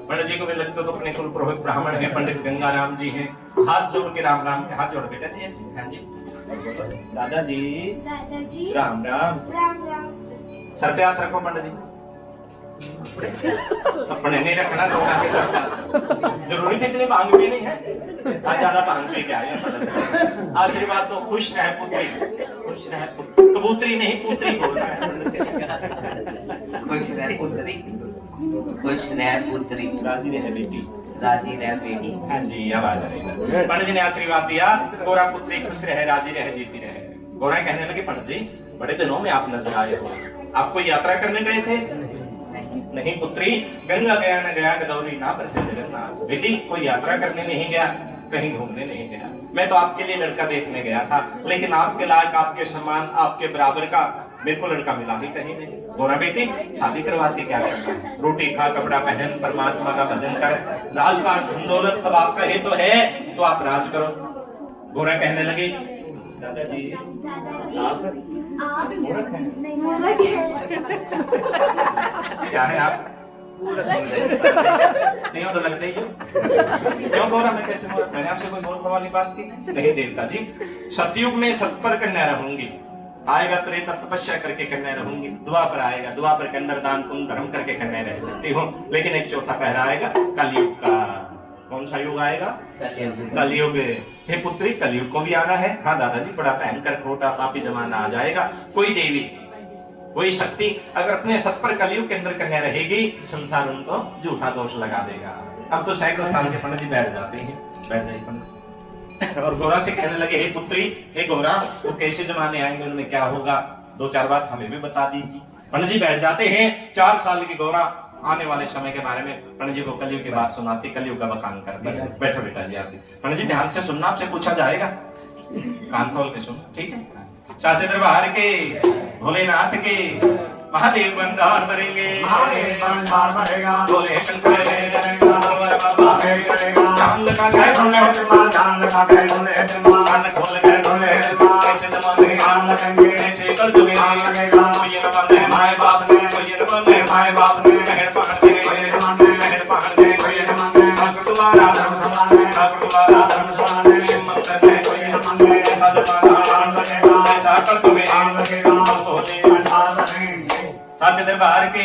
पंडित जी को भी लगता तो अपने कुल पुरोहित ब्राह्मण है, पंडित गंगाराम जी हैं, हाथ जोड़ के राम राम, हाथ जोड़ बेटा जी ऐसे। हाँ जी दादाजी राम राम। सर पे हाथ रखो पंडित जी, अपने नहीं रखना तो के सर, जरूरी थी इतनी भांग भी नहीं है, आज ज्यादा भांग पी के आए। आशीर्वाद तो खुश रहे पुत्री, खुश रहे पुत्री, कबूतरी नहीं पुत्री बोल रहा है। खुश रह पुत्री, खुश रह पुत्री, राजी रहे बेटी, राजी रह बेटी। हाँ जी आवाज आ रही है। पंडित जी ने आशीर्वाद दिया, गोरा पुत्री खुश रहे, राजी रहे, जीती रहे। गोरा कहने लगे पंडित जी बड़े दिनों में आप नजर आए हो, आप कोई यात्रा करने गए थे? नहीं पुत्री, गंगा गया न गया गदौरी ना बरसे जगन्नाथ। बेटी कोई यात्रा करने नहीं गया, कहीं घूमने नहीं गया, मैं तो आपके लिए लड़का देखने गया था, लेकिन आपके लायक, आपके समान, आपके बराबर का मेरे को लड़का मिला ही कहीं नहीं। गोरा बेटी शादी करवा के क्या करना है, रोटी खा, कपड़ा पहन, परमात्मा का भजन कर, राजपाट धन दौलत सब आपका ही तो है, तो आप राज करो। गोरा कहने लगी दादाजी आप मूर्ख हैं। क्या है आप? नहीं हो तो लगते ही हो। क्यों गोरा मैं कैसे मूर्ख? मैंने आपसे कोई मूर्ख वाली बात की नहीं देवता जी। सतयुग में सत पर कन्या रहूंगी, आएगा त्रेता तपस्या करके कन्या रहूंगी, द्वापर आएगा, द्वापर के अंदर दान पुण्य धर्म करके कन्या रह सकती हूँ, लेकिन एक चौथा पहरा आएगा कलयुग का। कौन सा युग आएगा? कलयुग। हे पुत्री कलयुग को भी आना है। हाँ दादाजी बड़ा भयंकर खोटा पापी जमाना आ जाएगा, कोई देवी कोई शक्ति अगर अपने सत पर कलयुग के अंदर कन्या रहेगी, संसार उनको झूठा दोष लगा देगा। अब तो सैकड़ों साल के पंडित जी बैठ जाते हैं, बैठ जाइए पंडित। और गोरा से कहने लगे हे पुत्री, हे गोरा वो कैसे जमाने आएंगे, उनमें क्या होगा, दो चार बात हमें भी बता दीजिए। पंडित जी बैठ जाते हैं। 4 साल की गोरा आने वाले समय के बारे में पंडित जी को कलयुग की बात सुनाती, कलयुग का बखान करती है। बैठो बेटा जी आप भी। पंडित जी ध्यान से सुनना, आपसे पूछा जाएगा, कान खोल के सुनो, ठीक है। साचे दरबार के भोलेनाथ के महादेव बंदार भरेंगे, भोले शंकर जान लगा गए कान खोल गए, कैसे जमाने कैसे कर दोगे, कोई न बंदे माए बाप ने, कोई न बंदे माए बाप ने, महर पकड़ दे, महर पकड़ दे, तुम्हारा धर्म शिव मंदिर में कोई न बंदे, ऐसा जमाना ऐसा कर दोगे। साचे दरबार के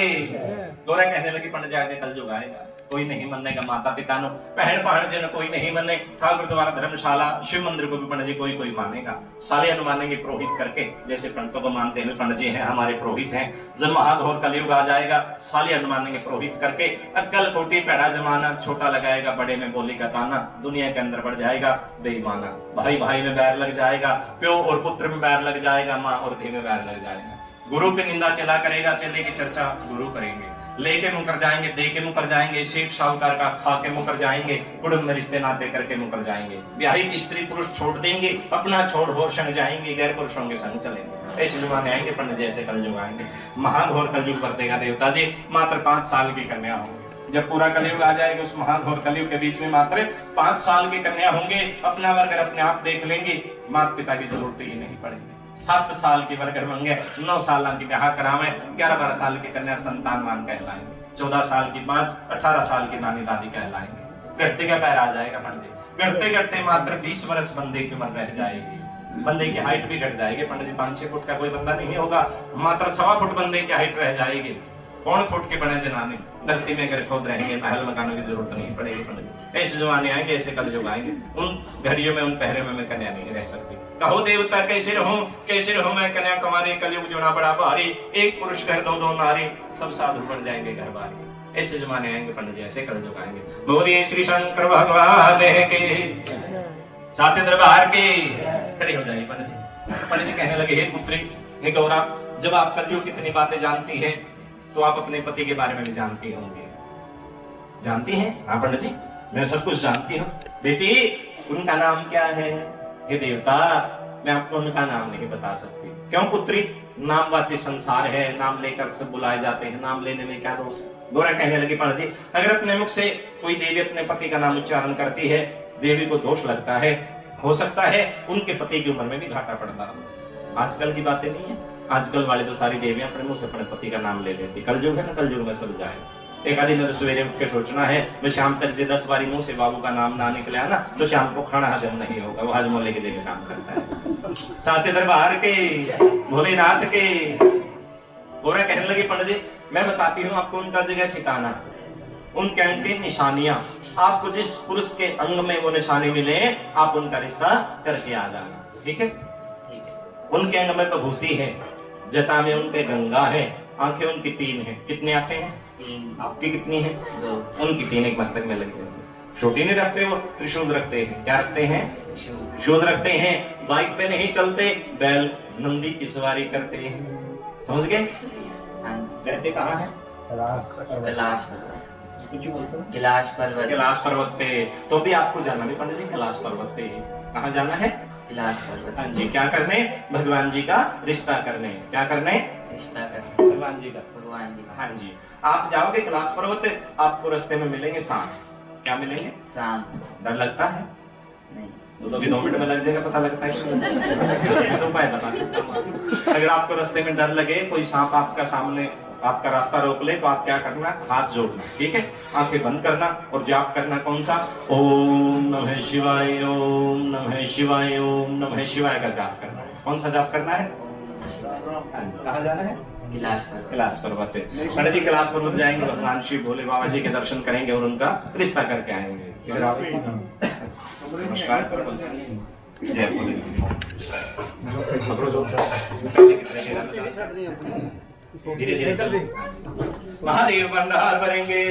गोरा कहने लगी पंडित जी आगे कलयुग आएगा, कोई नहीं मानेगा, माता पिता नो पहन पहाड़ जन कोई नहीं माने, ठाकुर द्वारा धर्मशाला शिव मंदिर को भी पंडित जी कोई मानेगा, साले अनुमानेंगे पुरोहित करके, जैसे पंडितों को मानते हैं पंडित जी हैं हमारे पुरोहित हैं। जब महाघोर कलयुग आ जाएगा, साले अनुमानेंगे पुरोहित करके, अक्कल कोटी पहरा जमाना, छोटा लगाएगा बड़े में बोली का ताना, दुनिया के अंदर बढ़ जाएगा बेईमाना, भाई भाई में बैर लग जाएगा, प्यो और पुत्र में बैर लग जाएगा, माँ और धी में बैर लग जाएगा, गुरु पे निंदा चला करेगा, चलेगी चर्चा गुरु करेंगे, लेके मुकर जाएंगे, दे के मुकर जाएंगे, शेख साहूकार का खा के मुकर जाएंगे, कुटुंब में रिश्ते नाते करके मुकर जाएंगे, ब्याही स्त्री पुरुष छोड़ देंगे, अपना छोड़ भोर संग जाएंगे, गैर पुरुषों के संग चलेंगे। ऐसे जमाने आएंगे पंडित जैसे कलयुग आएंगे, महाघोर कलयुग बरतेगा देवता जी। मात्र 5 साल की कन्या होंगे, जब पूरा कलयुग आ जाएगा, उस महाघोर कलयुग के बीच में मात्र 5 साल की कन्या होंगे, अपना वर्ग अपने आप देख लेंगे, माता पिता की जरूरत ही नहीं पड़ेगी। 7 साल की वर्गर मंगे, 9 साल की ब्याह करावे, 11-12 साल की कन्या संतानवान कहलाएंगे, 14 साल की 5, 18 साल की नानी दादी कहलाएंगे। घटते का पैर आ जाएगा पंडित जी, घटते घटते मात्र 20 वर्ष बंदे की उम्र रह जाएगी। बंदे की हाइट भी घट जाएगी पंडित जी, 5-6 फुट का कोई बंदा नहीं होगा, मात्र 1.25 फुट बंदे की हाइट रह जाएगी। कौन फुट के बने जनाने, धरती में घर खोद रहेंगे, महल मकानों की जरूरत नहीं पड़ेगी पंडित जी। ऐसे जमाने आएंगे, ऐसे कलयुग आएंगे, उन घड़ियों में उन पहरे में कन्या नहीं रह सकती। कहो देवता कैसे रहूं मैं कन्या कुमारी, कलयुग जोड़ा बड़ा भारी, एक पुरुष घर 2 नारी, सब साधु बन जाएंगे घर बारी। ऐसे जमाने आएंगे पंडित जी, ऐसे कलयुग आएंगे। बोलिए श्री शंकर भगवान के, साचे दरबार के। खड़े हो जाइए पंडित जी। पंडित जी कहने लगे, हे पुत्री, हे गौरा, जब आप कलयुग कितनी बातें जानती हैं तो आप अपने पति के बारे में भी जानती होंगी। जानती हैं? हाँ पंडित जी, मैं सब कुछ जानती हूँ। बेटी, उनका नाम क्या है? हे देवता, मैं आपको उनका नाम नहीं बता सकती। क्यों पुत्री? नामवाची संसार है, नाम लेकर सब बुलाए जाते हैं, नाम लेने में क्या दोष? गौरा कहने लगी, पंडित जी, अगर अपने मुख से कोई देवी अपने पति का नाम उच्चारण करती है, देवी को दोष लगता है, हो सकता है उनके पति की उम्र में भी घाटा पड़ता हो। आजकल की बातें नहीं है, आजकल वाले तो सारी देवियां अपने मुंह से अपने पति का नाम ले लेती। कलयुग है ना, कलयुग में सब जाए। एक आदि ने तो सवेरे उठ के सोचना है, मैं शाम तक 10 बारी मुंह से बाबू का नाम ना निकले ना, तो शाम को खाना हजम नहीं होगा। वो हजम होने की जगह काम करता है। साचे दरबार के, भोलेनाथ के। गोरा कहने लगी, पंडित जी, मैं बताती हूँ आपको उनका जगह ठिकाना, उनके अंग की निशानियां। आपको जिस पुरुष के अंग में वो निशानी मिले, आप उनका रिश्ता करके आ जाना, ठीक है? उनके अंग में विभूति है, जटा में उनके गंगा है, आंखें उनकी 3 हैं। कितनी आंखें हैं? 3। आपकी कितनी है? 2। उनकी 3 एक मस्तक में लगी है। छोटी नहीं रखते वो, त्रिशूल रखते हैं। क्या रखते हैं? त्रिशूल रखते हैं। बाइक पे नहीं चलते, बैल नंदी की सवारी करते हैं। समझ गए? रहते कहाँ है? कैलाश पर्वत पे। तो भी आपको जाना भी पंडित जी कैलाश पर्वत पे। कहाँ जाना है? कैलाश पर्वत। हाँ जी, क्या करने? भगवान जी का रिश्ता करने। क्या करने? रिश्ता करने भगवान जी का। भगवान जी। हाँ जी, आप जाओगे कैलाश पर्वत, आपको रास्ते में मिलेंगे सांप। क्या मिलेंगे? सांप। डर लगता है? नहीं। तो अभी 2 मिनट में लग जाएगा, पता लगता है। मैं तो उपाय बता सकता हूँ। अगर आपको रास्ते में डर लगे, कोई सांप आपका सामने आपका रास्ता रोक ले, तो आप क्या करना? हाथ जोड़ना, ठीक है? आंखें बंद करना और जाप करना। कौन सा? ओम नमः शिवाय, ओम नमः शिवाय, ओम नमः शिवाय का जाप करना है। कौन सा जाप करना है? कहाँ जाना है? कैलाश पर्वत पे। पंडित जी कैलाश पर्वत जाएंगे, भगवान शिव भोले बाबा जी के दर्शन करेंगे और उनका रिश्ता करके आएंगे। नमस्कार। जय भोले। धीरे धीरे चलो। महादेव भंडार भरेंगे,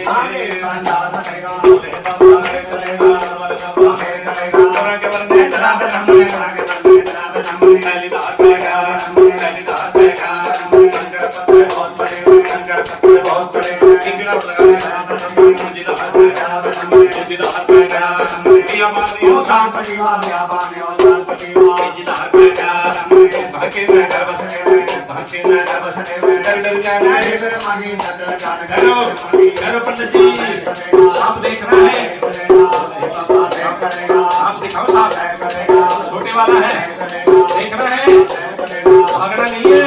पंडित जी आप देख रहे हैं, आप दिखाओ साहब, छोटे वाला है, देख रहे हैं, भागना नहीं है।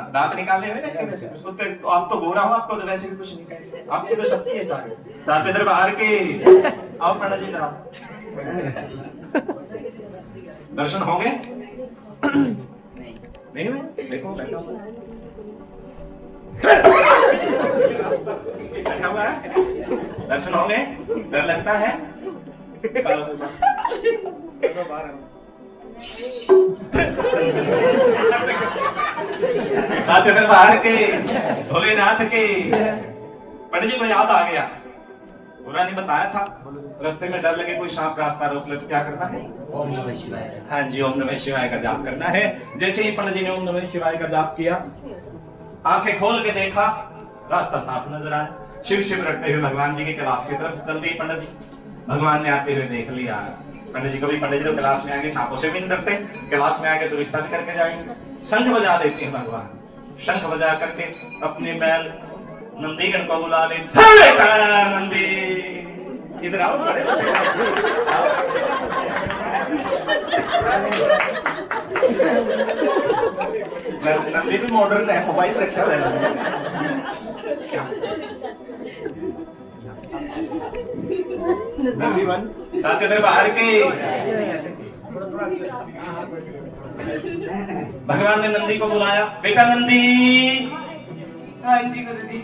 दांत निकाले हुए ना, वैसे कुछ तो आप तो गोरा हो, आपको तो वैसे भी कुछ नहीं कहते, आपकी तो शक्ति है सारी। साचे दरबार के आओ पंडित जी, आओ। दर्शन होंगे? नहीं हुए? देखो बैठा हुआ है, दर्शन होंगे? डर लगता है? साचे दरबार के भोलेनाथ के। पंडित जी को याद आ गया, पूरा नहीं बताया था। रास्ते में डर लगे कोई सांप रास्ता रोक ले तो क्या करना है? ओम नमः शिवाय। हाँ जी, ओम नमः शिवाय का जाप करना है। जैसे ही पंडित जी ने ओम नमः शिवाय का जाप किया, आंखें खोल के देखा, रास्ता साफ नजर आया। शिव शिव रखते हुए भगवान जी के कैलाश की तरफ चल दिए पंडित जी। भगवान ने आते हुए देख लिया। पंडित जी कभी पंडित जी तो कैलाश में आके सांपों से भी नहीं डरते, कैलाश में आके तो रिश्ता भी करके जाएंगे। शंख बजा देते हैं भगवान, शंख बजा करके अपने बैल नंदीगण को बुला लेते। नंदी इधर आओ, बड़े नंदी भी मॉडर्न है, मोबाइल रखा हुआ है। नंदी वन साचे दरबार के भगवान ने नंदी को बुलाया। बेटा नंदी। हाँ जी गुरुजी।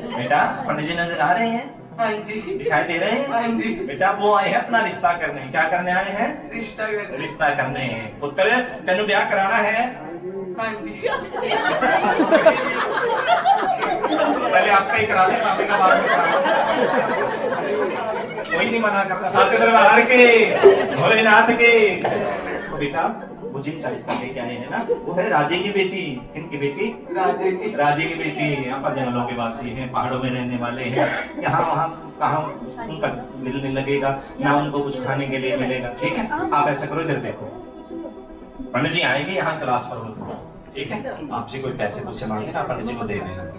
बेटा पंडित जी नजर आ रहे हैं? हाँ जी। दिखाई दे रहे हैं? हाँ जी। बेटा वो आए हैं अपना रिश्ता करने। क्या करने आए हैं? रिश्ता कर। रिश्ता करने हैं। पुत्र तेनु ब्याह कराना है? हाँ जी। पहले आपका ही करा दे, पापे का बाद में करा। कोई नहीं मना करता। साचे दरबार के भोलेनाथ के। बेटा वो जिनका रिश्ता लेके आए हैं ना, वो है राजे की बेटी। किनकी बेटी? राजे की। राजे की बेटी। आपस जंगलों के वासी हैं, पहाड़ों में रहने वाले हैं। यहाँ वहाँ कहाँ उनका मिलने लगेगा, ना उनको कुछ खाने के लिए मिलेगा। ठीक है, आप ऐसा करो, इधर देखो, पंडित जी आएंगे यहाँ क्लास पर हो, ठीक है? आपसे कोई पैसे पूछे मांगे ना, पंडित जी को दे देना।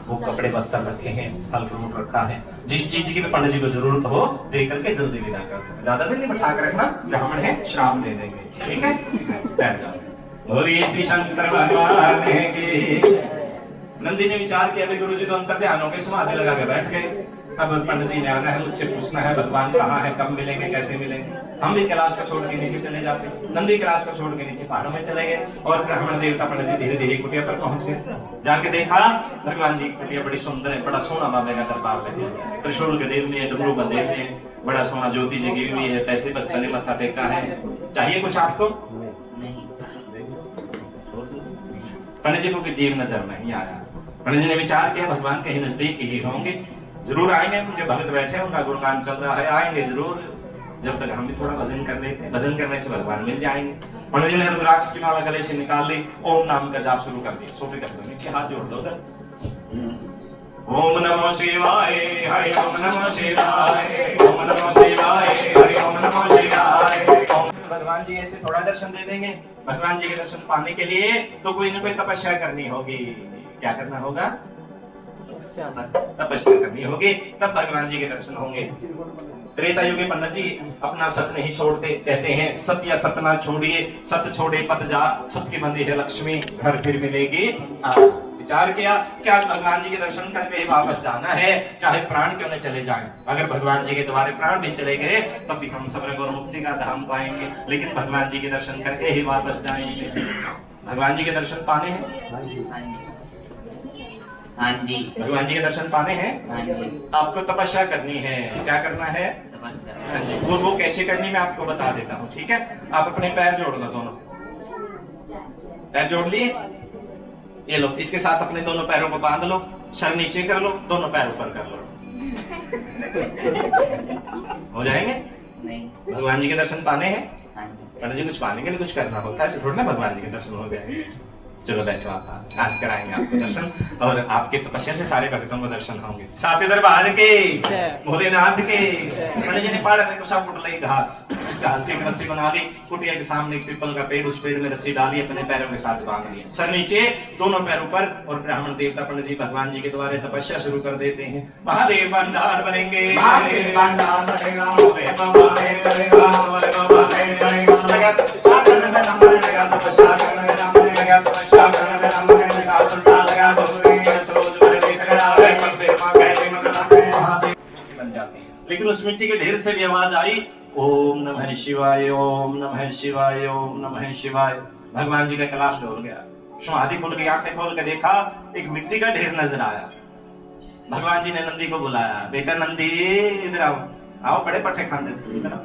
वो कपड़े वस्त्र रखे हैं, फल फ्रूट रखा है, जिस चीज की भी पंडित जी को जरूरत हो दे करके जल्दी विदा कर देना। ज्यादा दिन नहीं बचा कर रखना, ब्राह्मण है श्राप दे देंगे। ठीक है, बैठ जाओ। और ये श्री शंकर भगवान की। नंदी ने विचार किया, गुरु जी तो अंतर ध्यान हो गए, समाधि लगा के बैठ गए। अब पंडित जी ने आना है, मुझसे पूछना है भगवान कहाँ है, कब मिलेंगे, कैसे मिलेंगे। हम भी कैलाश को छोड़ के नीचे चले जाते, नंदी कैलाश को छोड़ के नीचे पहाड़ों में चले गए। और ब्राह्मण देवता पंडित जी धीरे धीरे कुटिया पर पहुंच गए। जाके देखा भगवान जी की कुटिया बड़ी सुंदर है, बड़ा सोना बाबे का दरबार लगे, त्रिशूल गदे हुए हैं, डमरू बंधे हुए हैं, बड़ा सोना ज्योति जगी हुई है, पैसे बत्तने मत्था टेका है। चाहिए कुछ आपको? नहीं। पंडित जी को जीव नजर नहीं आया। पंडित जी ने विचार किया भगवान कहीं नजदीक ही होंगे, जरूर आएंगे। उनके भक्त बैठे हैं, उनका गुणगान चल रहा है, आएंगे जरूर। जब तक हम भी थोड़ा भजन कर लेते हैं, भजन करने से भगवान मिल जाएंगे। पंडित जी ने रुद्राक्ष की माला गले से निकाल ली, ओम नाम का जाप शुरू कर दिया। सोफे कर दो, नीचे हाथ जोड़ लो उधर। ओम नमो शिवाय, हरि ओम नमो शिवाय, ओम नमो शिवाय, हरि ओम नमो शिवाय। भगवान जी ऐसे थोड़ा दर्शन दे देंगे। भगवान जी के दर्शन पाने के लिए तो कोई ना कोई तपस्या करनी होगी। क्या करना होगा? तपस्या करनी होगी, तब भगवान जी के दर्शन होंगे। त्रेता युग के पंडित जी अपना सत नहीं छोड़ते, कहते हैं सत्य या सत ना छोड़िए, सत्य छोड़े पत जा, सत्य की बंदी है लक्ष्मी, घर फिर मिलेगी। विचार किया कि आज भगवान जी के दर्शन करके ही वापस जाना है, चाहे प्राण क्यों न चले जाएं। अगर भगवान जी के द्वारे प्राण भी चले गए तब भी हम स्वर्ग और मुक्ति का धाम पाएंगे, लेकिन भगवान जी के दर्शन करके ही वापस जाएंगे। भगवान जी के दर्शन पाने हैं? हाँ जी। हाँ जी। भगवान जी के दर्शन पाने हैं? हाँ जी। आपको तपस्या करनी है। क्या करना है? तपस्या। हाँ जी। वो कैसे करनी मैं आपको बता देता हूँ, ठीक है? आप अपने पैर जोड़ लो, दोनों पैर जोड़ लिए? ये लो, इसके साथ अपने दोनों पैरों को बांध लो, सर नीचे कर लो, दोनों पैर ऊपर कर लो। हो जाएंगे? नहीं। भगवान जी के दर्शन पाने हैं? हाँ जी। पंडित जी कुछ पाने के लिए कुछ करना होता है, ऐसे थोड़ी ना भगवान जी के दर्शन हो जाएंगे। चलो बैठो, आप आज कराएंगे आपको दर्शन, और आपके तपस्या से सारे भक्तों को दर्शन होंगे। साचे दरबार के भोलेनाथ के। पंडित जी ने पहाड़ में कुछ फुट ली घास, उस घास की एक रस्सी बना ली, कुटिया के सामने एक पीपल का पेड़, उस पेड़ में रस्सी डाली, अपने पैरों के साथ बांध लिया, सर नीचे दोनों पैर ऊपर। और ब्राह्मण देवता पंडित जी भगवान जी के द्वारे तपस्या शुरू कर देते हैं। महादेव भंडार बनेंगे, महादेव भंडार बनेगा, तपस्या बन जाती है। लेकिन उस मिट्टी के ढेर से भी आवाज आई, ओम नमः शिवाय, ओम नमः शिवाय, ओम नमः शिवाय। भगवान जी का कैलाश डोल गया, समाधि खुल गई, आंखें खोल के देखा, एक मिट्टी का ढेर नजर आया। भगवान जी ने नंदी को बुलाया, बेटा नंदी इधर आओ, आओ, बड़े पट्टे खाते थे इधर आओ।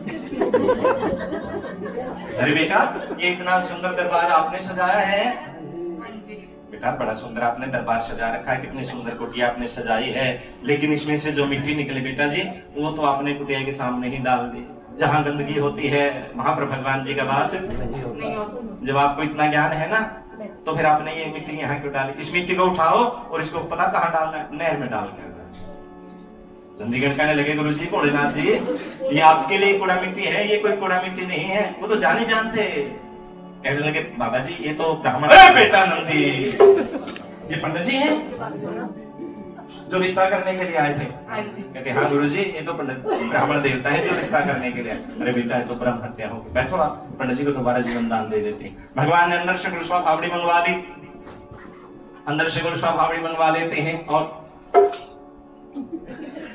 अरे बेटा, ये इतना सुंदर दरबार आपने सजाया है? हाँ जी। बेटा बड़ा सुंदर आपने दरबार सजा रखा है, कितनी सुंदर कुटिया आपने सजाई है, लेकिन इसमें से जो मिट्टी निकले बेटा जी वो तो आपने कुटिया के सामने ही डाल दी। जहाँ गंदगी होती है वहां पर भगवान जी का वास नहीं होता। जब आपको इतना ज्ञान है ना तो फिर आपने ये मिट्टी यहाँ क्यों डाली? इस मिट्टी को उठाओ और इसको पता कहाँ डालना है, नहर में डाल के। चंडीगढ़ कहने लगे गुरु जी भोलेनाथ जी ये आपके लिए कूड़ा मिट्टी है, ये कोई कूड़ा मिट्टी नहीं है। वो तो जाने जानते। कहने लगे बाबा जी ये तो ब्राह्मण बेटा नंदी, ये पंडित जी है जो रिश्ता करने के लिए आए थे। हाँ जी। कहते हाँ गुरु जी ये तो पंडित ब्राह्मण देवता है जो रिश्ता करने के लिए। अरे बेटा ये तो ब्रह्म हत्या होगी, बैठो आप। पंडित जी को दोबारा जीवन दान दे देते हैं। भगवान ने अंदर से गुरुस्वा फावड़ी मंगवा ली, अंदर से गुरुस्वा फावड़ी मंगवा लेते हैं और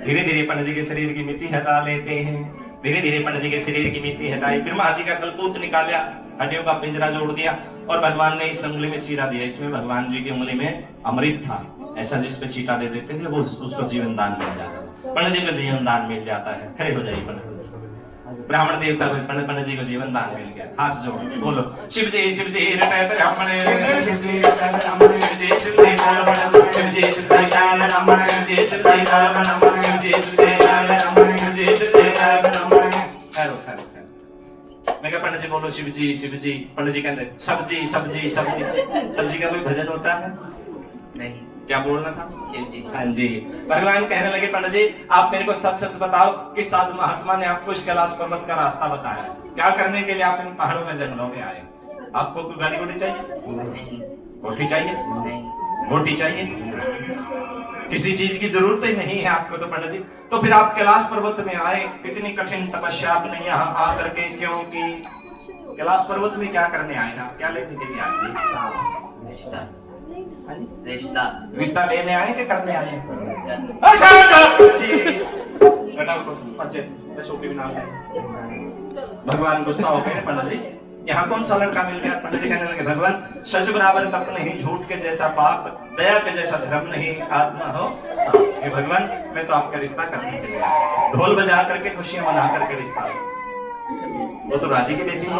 धीरे धीरे पंडित जी के शरीर की मिट्टी हटा लेते हैं। धीरे धीरे पंडित जी के शरीर की मिट्टी हटाई, ब्रह्मा जी का कलपूत निकाला, हड्डियों का पिंजरा जोड़ दिया और भगवान ने इस उंगली में चीरा दिया। इसमें भगवान जी की उंगली में अमृत था, ऐसा जिस पे चीटा दे देते थे वो उसको जीवन दान मिल जाता था। पंडित जी को जीवन दान मिल जाता है। खड़े हो जाइए पंडित जी। ब्राह्मण देवता पंडित जी को जीवन दान मिल गया। हाथ जोड़ बोलो शिव जी रटैत ब्राह्मण, शिव जी ब्राह्मण, शिव जी शिव जी ब्राह्मण, शिव जी शिव जी ब्राह्मण, शिव जी शिव जी ब्राह्मण, शिव जी शिव जी ब्राह्मण, शिव जी शिव जी ब्राह्मण। खैरो मैं क्या पंडित जी बोलो शिव जी। पंडित जी कहते सब्जी सब्जी सब्जी। सब्जी का कोई भजन होता है? नहीं। क्या बोलना था? शिव जी। हाँ जी। भगवान कहने लगे पंडित जी आप मेरे को सच सच बताओ कि साधु महात्मा ने आपको इस कैलाश पर्वत का रास्ता बताया, क्या करने के लिए आप इन पहाड़ों में जंगलों में आए? आपको कोई गाड़ी गोटी चाहिए? नहीं। रोटी चाहिए? नहीं। रोटी चाहिए? किसी चीज की जरूरत ही नहीं है आपको तो पंडित जी। तो फिर आप कैलाश पर्वत में आए, इतनी कठिन तपस्या आपने यहाँ आकर के क्यों की? कैलाश पर्वत में क्या करने आए आप? क्या लेने के लिए आए? रिश्ता। रिश्ता। रिश्ता लेने आए कि करने आए? भगवान गुस्सा हो गए पंडित जी, यहाँ कौन सा लड़का मिल गया? पंडित जी कहने लगे भगवान सच बराबर तप नहीं, झूठ के जैसा पाप, दया के जैसा धर्म नहीं, आत्मा हो साफ। हे भगवान मैं तो आपका रिश्ता करने के लिए, ढोल बजा करके खुशियां मना करके रिश्ता। वो तो राजी की बेटी है।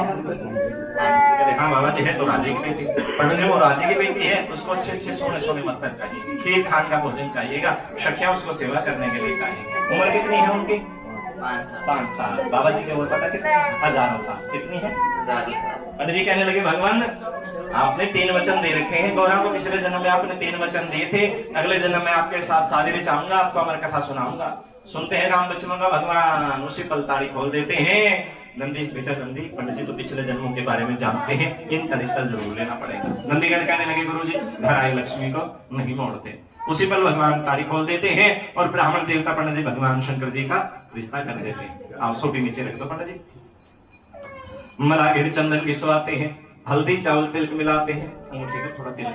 हाँ बाबा जी है तो राजी की बेटी। पंडित जी वो राजी की बेटी है, उसको अच्छे अच्छे सोने सोने मस्तर चाहिए, खीर खान का भोजन चाहिएगा, सखिया उसको सेवा करने के लिए चाहिए। उम्र कितनी है उनकी? 5 साल। बाबा जी की उम्र पता कितनी? हजारों साल। कितनी है? पंडित जी कहने लगे भगवान आपने 3 वचन दे रखे हैं गौरा को, पिछले जन्म में आपने 3 वचन दिए थे, अगले जन्म में आपके साथ शादी रचाऊंगा, आपको अमर कथा सुनाऊंगा। सुनते हैं राम बच्चों का भगवान, उसी पल ताड़ी खोल देते हैं। नंदी बेटा नंदी पंडित जी तो पिछले जन्मों के बारे में जानते हैं, इनका रिश्ता जरूर लेना पड़ेगा। नंदीगण कहने लगे गुरु जी घर आई लक्ष्मी को नहीं मोड़ते। उसी पल भगवान ताड़ी खोल देते हैं और ब्राह्मण देवता पंडित जी भगवान शंकर जी का रिश्ता कर देते हैं। आओ सोटी नीचे रख दो पंडित जी। मला घेर चंदन घिसवाते हैं, हल्दी चावल तिलक मिलाते हैं, अंगूठी को थोड़ा तिलक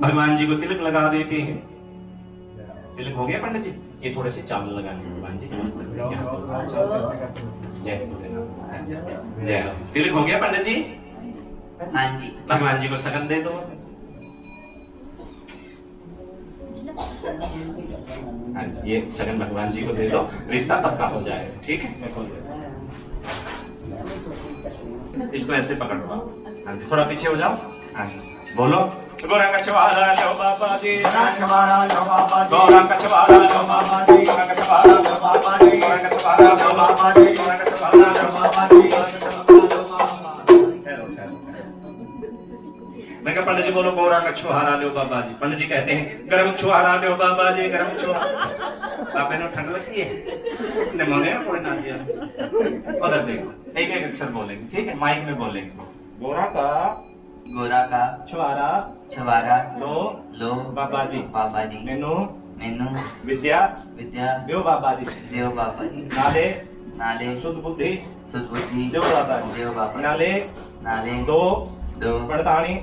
भगवान जी को तिलक लगा देते हैं। तिलक हो गया पंडित जी, ये थोड़े से चावल लगाने भगवान जी के मस्तक पे। जय भोलेनाथ, जय। तिलक हो गया पंडित जी? हाँ जी। भगवान जी को सगन दे दो। हाँ जी ये सगन भगवान जी को दे दो, रिश्ता पक्का हो जाएगा। ठीक है मैं खोल देता हूं। इसको ऐसे पकड़ लो। हाँ जी थोड़ा पीछे हो जाओ। हाँ जी बोलो गोरा कछवारा लो बाबा जी, कछवारा लो बाबा जी, गोरा कछवारा लो बाबा जी, गोरा कछवारा लो बाबा जी, गोरा कछवारा लो बाबा जी, गोरा कछवारा लो बाबा जी। मैं क्या पंडित जी बोलो गोरा कछवारा लो बाबा जी। पंडित जी कहते हैं गरम छुहारा लो बाबा जी, गरम छुहारा। आप इन्हें ठंड लगती है? निमोनिया कोई ना जी। उधर देखो एक एक अक्षर बोलेंगे, ठीक है माइक में बोलेंगे। गोरा का छुहारा लो बाबा जी, मेनू विद्या देव बाबा जी, नाले शुद्ध बुद्धि देव बाबा जी, नाले दो पड़तानी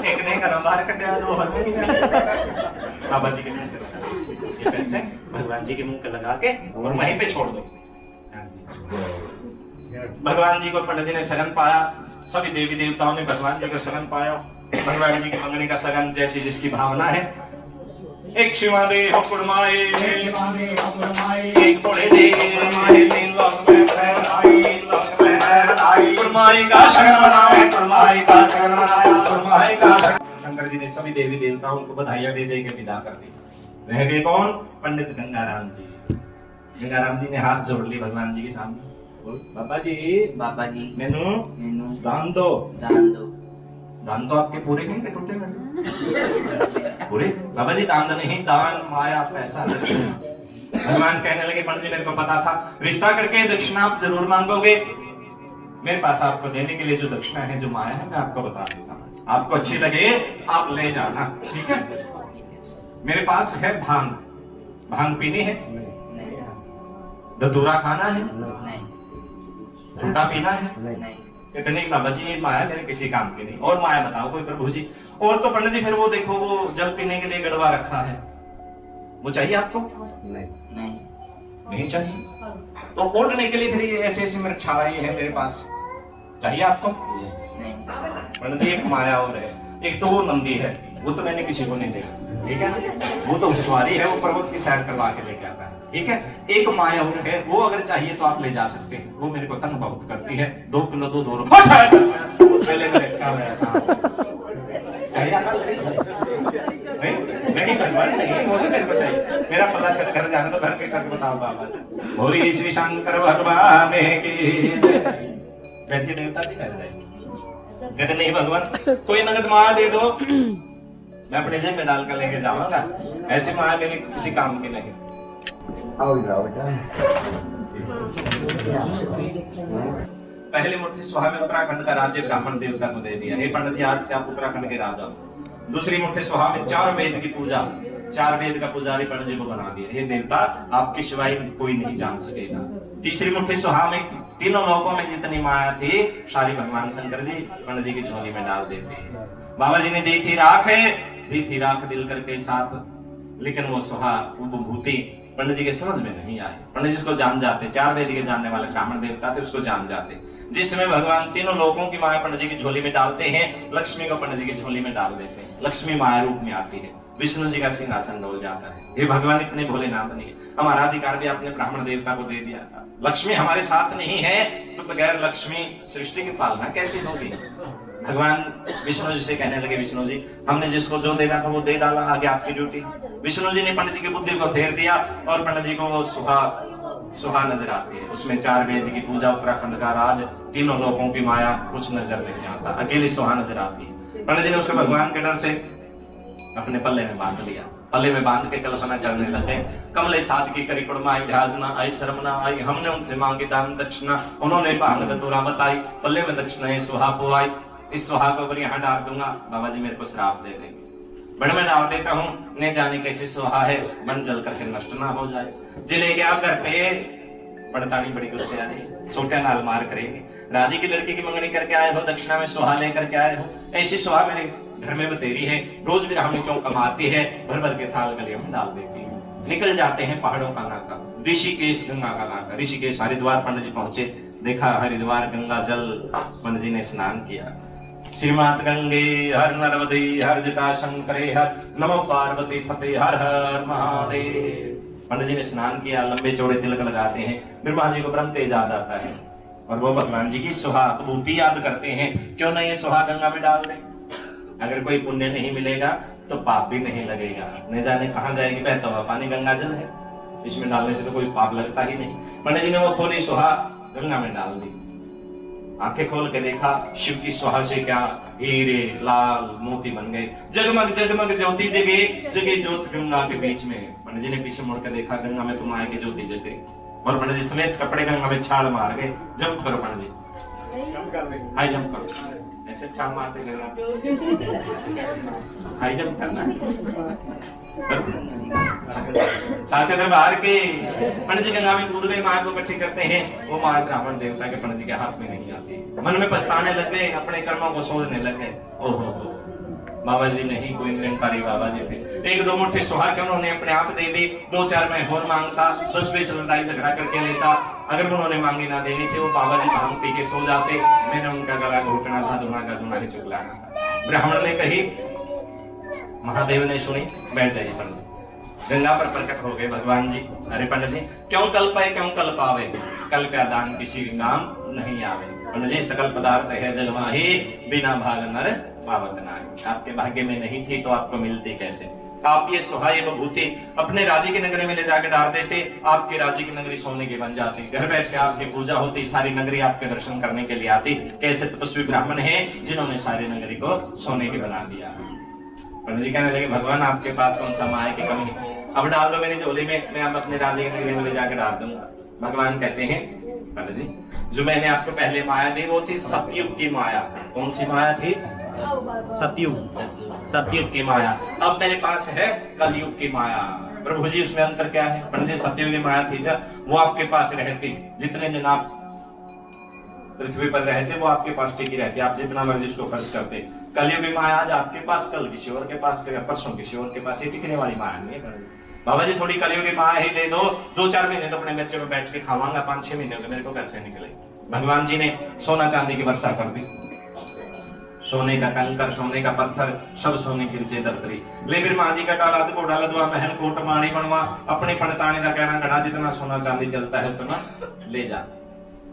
एक ने का बाहर कटिया, 2 हर में बाबा जी के मुंह ये पैसे भगवान जी के मुंह पे लगा के और वहीं पे छोड़ दो। भगवान जी को पंडित जी ने सगन पाया, सभी देवी देवताओं ने भगवान जी को सगन पाया। भगवान जी की मंगनी का सगन जैसी जिसकी भावना है। एक शिवा दे हो कुड़माए, एक बड़े दे 3 लाख में आई, कुड़माए माई का शरण मनावे, माई का शरण मनाया, माई का शंकर जी ने सभी देवी देवताओं को बधाइयां दे दे के विदा कर दी। रह गए कौन? पंडित गंगाराम जी। गंगाराम जी ने हाथ जोड़ लिए भगवान जी के सामने, बाबा जी मैनू दान दो। दान तो आपके पूरे हैं कि टूटे हैं? पूरे। बाबा जी दान नहीं, दान माया पैसा दक्षिणा। भगवान कहने लगे पंडित जी मेरे को पता था रिश्ता करके दक्षिणा आप जरूर मांगोगे, मेरे पास आपको देने के लिए जो दक्षिणा है, जो माया है, मैं आपको बता देता हूँ। आपको अच्छी लगे आप ले जाना, ठीक है? मेरे पास है भांग। भांग पीनी है? धतूरा खाना है? झूठा पीना है? इतने बाबा जी ये माया मेरे किसी काम की नहीं। और माया बताओ कोई प्रभु जी? और तो पंडित जी फिर वो देखो वो जल पीने के लिए गड़वा रखा है, वो चाहिए आपको? नहीं चाहिए। तो ओढ़ने के लिए फिर ये ऐसे ऐसे मेरे छालाई है मेरे पास, चाहिए आपको? पंडित जी एक माया और है, एक तो वो नंदी है, वो तो मैंने किसी को नहीं देखा, ठीक है ना? वो तो सवारी है, वो पर्वत की सैर करवा के लेके आता है, ठीक है? एक माया और है, वो अगर चाहिए तो आप ले जा सकते हैं। वो मेरे को तंग बहुत करती है, 2 किलो तो 2 रुपए पहले में रखा हुआ है ऐसा। नहीं भगवान नहीं, वो मेरे को चाहिए। मेरा पल्ला चढ़ कर जाना तो घर के साथ बताओ बाबा। बोली श्री शंकर भगवान की। बैठिए देवता जी, बैठ जाइए। कहते नहीं भगवान कोई नगद माया दे दो, मैं अपने जेब में डाल कर लेके जाऊंगा, ऐसी माया मेरे किसी काम की नहीं। पहली मुट्ठी स्वाहा में उत्तराखंड का राज्य ब्राह्मण देवता को दे दिया। हे पंडित जी आज से आप उत्तराखंड के राजा हो। दूसरी मुट्ठी स्वाहा में 4 वेद की पूजा, 4 वेद का पुजारी पंडित जी को बना दिया। ये देवता आपके सिवाय कोई नहीं जान सकेगा। तीसरी मुट्ठी स्वाहा में तीनों लोकों में जितनी माया थी सारी भगवान शंकर जी पंडित जी की झोली में डाल देते हैं। बाबा जी ने दी थी राख दिल करके साथ, लेकिन वो सुहा वो भूति पंडित जी के समझ में नहीं आए। पंडित जी उसको जान जाते, 4 वेद के जानने वाले ब्राह्मण देवता थे, उसको जान जाते। जिस समय भगवान तीनों लोगों की माया पंडित जी की झोली में डालते हैं, लक्ष्मी को पंडित जी की झोली में डाल देते हैं। लक्ष्मी माया रूप में आती है, विष्णु जी का सिंहासन डोल जाता है। ये भगवान इतने भोलेनाथ नहीं है। हमारा अधिकार भी आपने ब्राह्मण देवता को दे दिया था। लक्ष्मी हमारे साथ नहीं है तो बगैर लक्ष्मी सृष्टि की पालना कैसे होगी? भगवान विष्णु जी से कहने लगे, विष्णु जी हमने जिसको जो देना था वो दे डाला, आगे आपकी ड्यूटी। विष्णु जी ने पंडित जी की बुद्धि को फेर दिया और पंडित जी को वो सुहा नजर आती है। उसमें 4 वेद की पूजा, उत्तराखंड का राज, तीनों लोगों की माया, कुछ नजर नहीं आता, अकेली सुहा नजर आती है। पंडित जी ने उसको भगवान के डर से अपने पल्ले में बांध लिया। पल्ले में बांध के कल्पना करने लगे, कमले साथ की करी कुड़मा आई, ध्याज ना आई, शर्म ना आई, हमने उनसे मांगी दान दक्षिणा, उन्होंने भांग धतूरा बताई, पल्ले में दक्षिणा है सुहा पुआई, इस सुहा को अगर यहाँ डाल दूंगा बाबा जी मेरे को श्राप दे देंगे। बड़ में डाल देता हूँ, ने जाने कैसी सुहा है, बन जल करके नष्ट ना हो जाए। जिले के आप घर पे पड़ताड़ी बड़ी गुस्से आ रही, छोटे नाल मार करेंगे। राजी की लड़की की मंगनी करके आए हो, दक्षिणा में सुहा लेकर के आए हो, ऐसी सुहा मेरे घर में बतेरी है, रोज भी हमने चौंका मारती है, भर भर के थाल गलियों में डाल देती है। निकल जाते हैं पहाड़ों का नाका, ऋषिकेश गंगा का नाका। ऋषिकेश हरिद्वार पंडित जी पहुंचे, देखा हरिद्वार गंगा जल, पंडित जी ने स्नान किया। श्रीमात गंगे हर नर्मदे हर जटा शंकरे हर, नमो पार्वती फतेह हर हर महादेव। पंडित जी ने स्नान किया, लंबे चौड़े तिलक लगाते हैं, ब्रह्मा जी को ब्रह्म तेज याद आता है और वो भगवान जी की सुहा विभूति याद करते हैं। क्यों ना ये सुहा गंगा में डाल दें, अगर कोई पुण्य नहीं मिलेगा तो पाप भी नहीं लगेगा। न जाने कहाँ जाएगी, बहता हुआ पानी गंगा जल है, इसमें डालने से तो कोई पाप लगता ही नहीं। पंडित जी ने वो खोली सुहा गंगा में डाल दी। आंखें खोल के देखा, शिव की सुहा से क्या हीरे लाल मोती बन गए। जगमग जगमग ज्योति जगे, जगे ज्योत गंगा के बीच में। पंडित जी ने पीछे मुड़ के देखा, गंगा में तुम आए की ज्योति जग गई और पंडित जी समेत कपड़े गंगा में छाल मार गए। जंप करो पंडित जी, हाई जंप करो, ऐसे छाल मारते गंगा, हाई जंप करना। साचे दरबार के पंडित जी गंगा में कूद गए, मां को इकट्ठी करते हैं। वो मां ब्राह्मण देवता के पंडित जी के हाथ में नहीं आती। मन में पछताने लग गए, अपने कर्मों को सोचने लग गए। ओहो बाबा जी नहीं, कोई निरंकारी बाबा जी थे। 1-2 मुट्ठी सुहा के उन्होंने अपने आप दे दी। 2-4 में और मांगता तो स्पेशल लड़ाई झगड़ा करके लेता। अगर उन्होंने मांगी ना देनी थी, वो बाबा जी भांग पी के सो जाते। मैंने उनका गला घोटना था, धुना का धुना ही चुगलाना था। ब्राह्मण ने कही, महादेव ने सुनी, बैठ जाइए पंडित। गंगा पर प्रकट हो गए भगवान जी। अरे पंडित जी क्यों कल पाए क्यों कल पावे, कल का दान किसी काम नहीं आवे। पंडित जी सकल पदार्थ है जग माही, बिना भाग नर पावत नाहि। आपके भाग्य में नहीं थी तो आपको मिलती कैसे? आप ये सुहाए बभूति अपने राजी की नगरी में ले जाकर डाल देते, आपकी राजी की नगरी सोने की बन जाती, घर बैठे आपकी पूजा होती, सारी नगरी आपके दर्शन करने के लिए आती। कैसे तपस्वी ब्राह्मण हैं जिन्होंने सारी नगरी को सोने की बना दिया। पंडित जी कहने लगे भगवान आपके पास कौन सा माया की कमी है, अब डाल दो मेरी झोली में, मैं अब अपने राजी की नगरी में ले जाकर डाल दूंगा। भगवान कहते हैं पंडित जी जो मैंने आपको पहले माया दी वो थी सतयुग की माया। कौन सी माया थी? सतयुग की माया। अब मेरे पास है कलयुग की माया। प्रभु जी उसमें अंतर क्या है? पंडित जी सतयुग की माया थी जब वो आपके पास रहती, जितने दिन आप पृथ्वी पर रहते वो आपके पास टिकी रहती, आप जितना मर्जी उसको खर्च करते। कलयुग की माया आज आपके पास, कल किसी और के पास, परसों किसी और के पास, ये टिकने वाली माया नहीं है। बाबा जी थोड़ी कलयुग की माया ही दे दो, 2-4 महीने तो अपने बच्चे में बैठ के खावांगा, 5-6 महीने तो मेरे को घर से निकले। भगवान जी ने सोना चांदी की वर्षा कर दी, सोने का कंकर, सोने का पत्थर, सब सोने की रिचे दरतरी। ले फिर माँ जी का डाला तो घोड़ा लदवा, महल कोट माणी बनवा, अपने पड़ताने का कहना गढ़ा, जितना सोना चांदी चलता है उतना ले जा।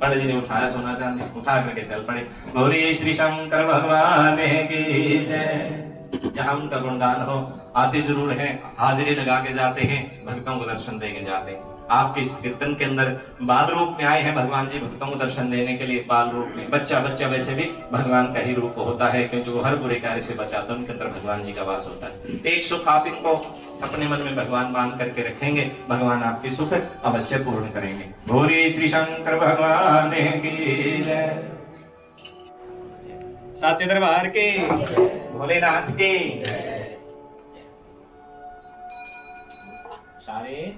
पंडित जी ने उठाया सोना चांदी, उठा करके चल पड़े। बोलिए श्री शंकर भगवान की जय। जहां उनका गुणगान हो आते जरूर हैं, हाजिरी लगा के जाते हैं, भक्तों को दर्शन देके जाते हैं। आपके इस कीर्तन के अंदर बाल रूप में आए हैं भगवान जी भक्तों को दर्शन देने के लिए। बाल रूप में बच्चा वैसे भी भगवान का ही रूप होता है, क्योंकि वो हर बुरे कार्य से बचाता है, उनके अंदर भगवान जी का वास होता है। एक सुख आप इनको अपने मन में भगवान बांध करके रखेंगे, भगवान आपके सुख अवश्य पूर्ण करेंगे। बोलिए श्री शंकर भगवान की जय। साचे दरबार के, भोलेनाथ के। सारे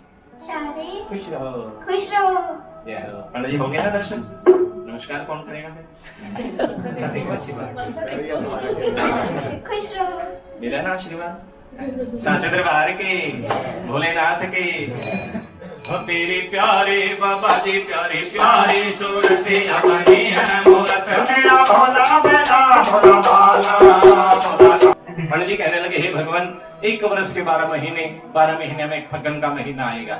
खुश रहो। जय हो। पंडित जी हो गया ना दर्शन? नमस्कार कौन करेगा? अच्छी बात, खुश रहो। मिला ना आशीर्वाद। साचे दरबार के, भोलेनाथ के। हो तेरे प्यारे बाबा जी प्यारे प्यारे सूरत अपनी है मूरत मेरा भोला बेला भोला भाला। पंडित जी कहने लगे हे भगवान 1 वर्ष के 12 महीने में एक फग्गन का महीना आएगा।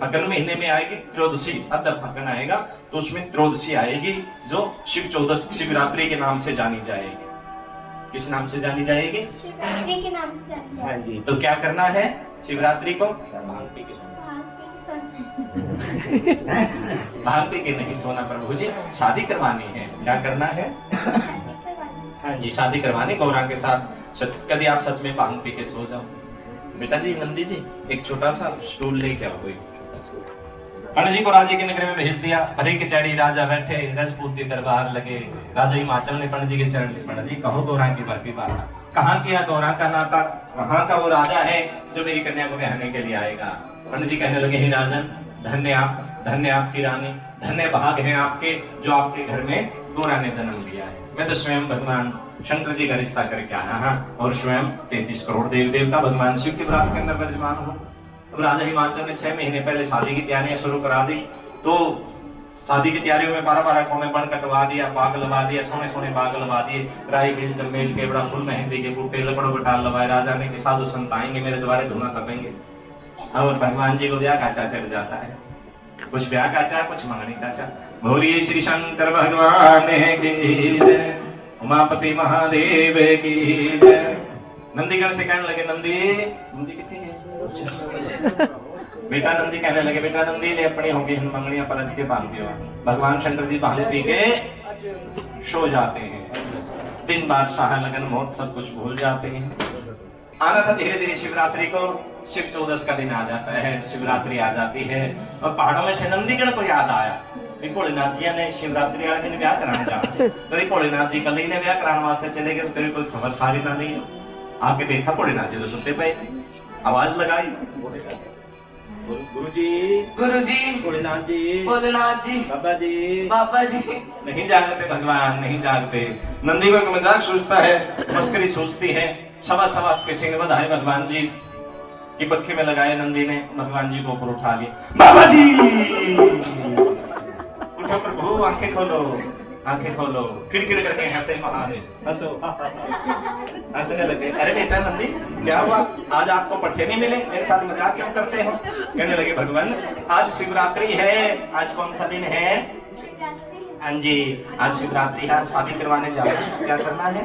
फग्गन महीने में आएगी त्रयोदशी, अद्ध फग्गन आएगा तो उसमें त्रयोदशी आएगी जो शिव चौदस शिवरात्रि के नाम से जानी जाएगी। किस नाम से जानी जाएगी? शिवरात्रि के नाम से जानी हाँ जाएगी। जी। तो क्या करना है शिवरात्रि को? भांग पी के नहीं सोना प्रभु जी, शादी करवानी है। क्या करना है? हाँ जी शादी करवानी गौरा के साथ। कभी आप सच में भांग पी के सो जाओ। बेटा जी नंदी जी एक छोटा सा स्टूल लेके आओ कोई। पंडित जी को राजे की नगरी में भेज दिया। भरे के चढ़ी राजा बैठे, रजपूती दरबार लगे। राजा हिमाचल ने पंडित जी के चरण लिए, पंडित जी कहो गौरा की बर्फी बारना। कहाँ किया गौरा का नाता? वहां का वो राजा है जो मेरी कन्या को ब्याहने के लिए आएगा। पंडित जी कहने लगे हे राजन धन्य आप, धन्य आपकी रानी, धन्य भाग है आपके जो आपके घर में गौरा ने जन्म लिया है। मैं तो स्वयं भगवान शंकर जी का रिश्ता करके आया और स्वयं 33 करोड़ देव देवता भगवान शिव के बरात के अंदर विराजमान हूँ। अब राजा हिमाचल ने 6 महीने पहले शादी की तैयारियां शुरू करा दी। तो शादी की तैयारियों में 12-12 कौमे बन कटवा दिया, बाग लगा दिया, सोने सोने बाग लगा दिए, राई बेल चमेल के बड़ा फूल मेहंदी के बूटे लकड़ों बटाल लगाए। राजा ने कि साधु संत आएंगे मेरे द्वारे धुना तपेंगे। और भगवान जी को ब्याह का चा चढ़ जाता है, कुछ ब्याह का चा कुछ मंगनी का चा। बोलिए श्री शंकर भगवान की जय, उमापति महादेव की जय। नंदीगढ़ से कहने लगे नंदी कितनी है? बेटा नंदी कहने लगे बेटा नंदी ले अपनी होगी मंगनियां परस के बांधती हो। भगवान शंकर जी भांग पी के सो जाते हैं। दिन बाद शाह लगन मौत सब कुछ भूल जाते हैं। आना था धीरे धीरे शिवरात्रि को, शिव चौदस का दिन आ जाता है, शिवरात्रि आ जाती है। और पहाड़ों में से नंदीगढ़ को याद आया भोलेनाथ जी ने शिवरात्रि वाले दिन ब्याह कराने जाना। तो भोलेनाथ जी कल ही ने ब्याह कराने वास्ते चले गए, तेरी कोई खबर सारी ना ली। आके देखा भोलेनाथ जी तो सुनते पे, आवाज लगाई गुरुजी भोलेनाथ जी बाबा जी नहीं जागते भगवान नहीं जागते। नंदी को एक मजाक सोचता है, मस्करी सोचती है। सवा के सिंह बधाए भगवान जी की पक्की में लगाए। नंदी ने भगवान जी को ऊपर उठा लिया। बाबा जी उठो प्रभु, आंखें खोलो। किड़किड़ करके हंसे महादेव, हंसो हंसने लगे। अरे बेटा नंदी क्या हुआ, आज आपको पट्टे नहीं मिले, मेरे साथ मजाक क्यों करते हो? कहने लगे भगवान आज शिवरात्रि है। आज कौन सा दिन है? हाँ जी, आज शिवरात्रि है, शादी करवाने जा रहे हैं, क्या करना है?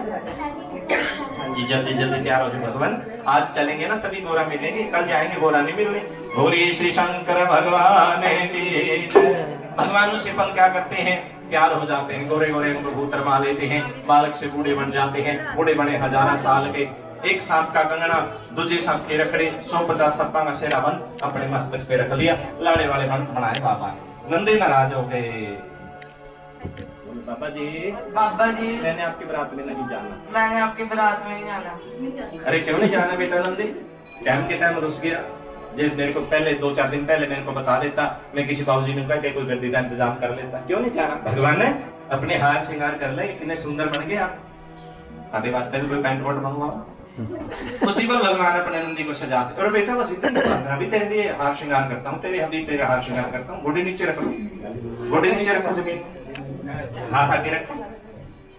हाँ जी, जल्दी जल्दी तैयार हो जाओ भगवान। आज चलेंगे ना तभी गोरा मिलेंगे, कल जाएंगे गोरा नहीं मिलने। गौरी श्री शंकर भगवान की जय। भगवान उसे पल क्या करते हैं, तैयार हो जाते हैं, गोरे गोरे उनको भूतर मा लेते हैं, बालक से बूढ़े बन जाते हैं, बूढ़े बने 1000 साल के। एक सांप का कंगना, दूसरे सांप के रखड़े, 150 सप्पा में सेरा बन अपने मस्तक पे रख लिया, लाड़े वाले बन बनाए बाबा ने। नंदी नाराज हो गए। बाबा जी मैंने आपकी बारात में नहीं जाना। मैंने आपकी बारात में नहीं जाना। अरे क्यों नहीं जाना बेटा नंदी? टाइम के टाइम रुस गया। जे मेरे को पहले 2-4 दिन पहले मेरे को बता देता, मैं किसी बाबूजी ने कहा कि कोई गद्दी का इंतजाम कर लेता। क्यों नहीं जाना? भगवान ने अपने हार श्रृंगार कर ले, इतने सुंदर बन गए आप। साढ़े वास्ते भी कोई पैंट कोट मंगवाओ। उसी पर भगवान अपने नंदी को सजाते। और बेटा बस इतना मैं अभी तेरे लिए हार श्रृंगार करता हूँ, तेरे अभी तेरे हार श्रृंगार करता हूँ। घोड़े नीचे रखो, घोड़े नीचे रखो, जमीन हाथ आगे रखो।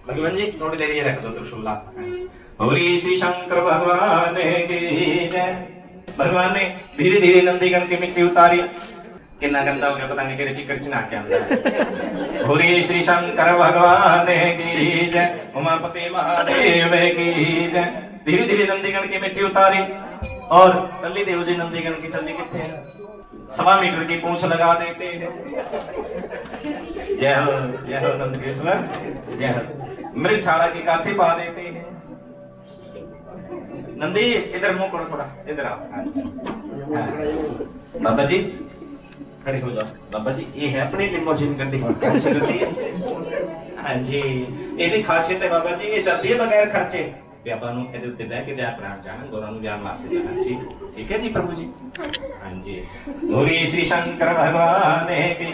भगवान जी थोड़ी देर ये रख दो त्रिशूल। गौरी श्री शंकर भगवान की जय। भगवान ने धीरे धीरे नंदीगण की मिट्टी उतारी। कितना गंदा हो गया पता नहीं, केरे चिकड़ चिना के अंदर। गौरी श्री शंकर भगवान की जय, उमापति महादेव की जय। धीरे धीरे नंदीगण की मिट्टी उतारी और तल्ली देव जी नंदीगण की तल्ली कितने हैं, 1.25 मीटर की पूंछ लगा देते हैं। जय हो नंदकेश्वर, जय हो। मृग छाड़ा की काठी पा देते हैं। नंदी इधर मुंह करो थोड़ा, इधर आओ। बाबा जी खड़े हो जाओ। बाबा जी ये है अपनी लिमोजिन गड्डी, कौन सी गड्डी है? हाँ जी, ਇਹਦੀ खासियत है बाबा जी, ये चलती है बगैर खर्चे। ਆਪਾਂ ਨੂੰ ਇਹਦੇ ਉੱਤੇ ਬਹਿ ਕੇ ਵਿਆਹ ਕਰਾਉਣ ਜਾਣਾ, ਗੋਰਾਂ ਨੂੰ ਵਿਆਹ ਵਾਸਤੇ ਜਾਣਾ। ठीक है जी प्रभु जी। हाँ जी, गौरी श्री शंकर भगवान की।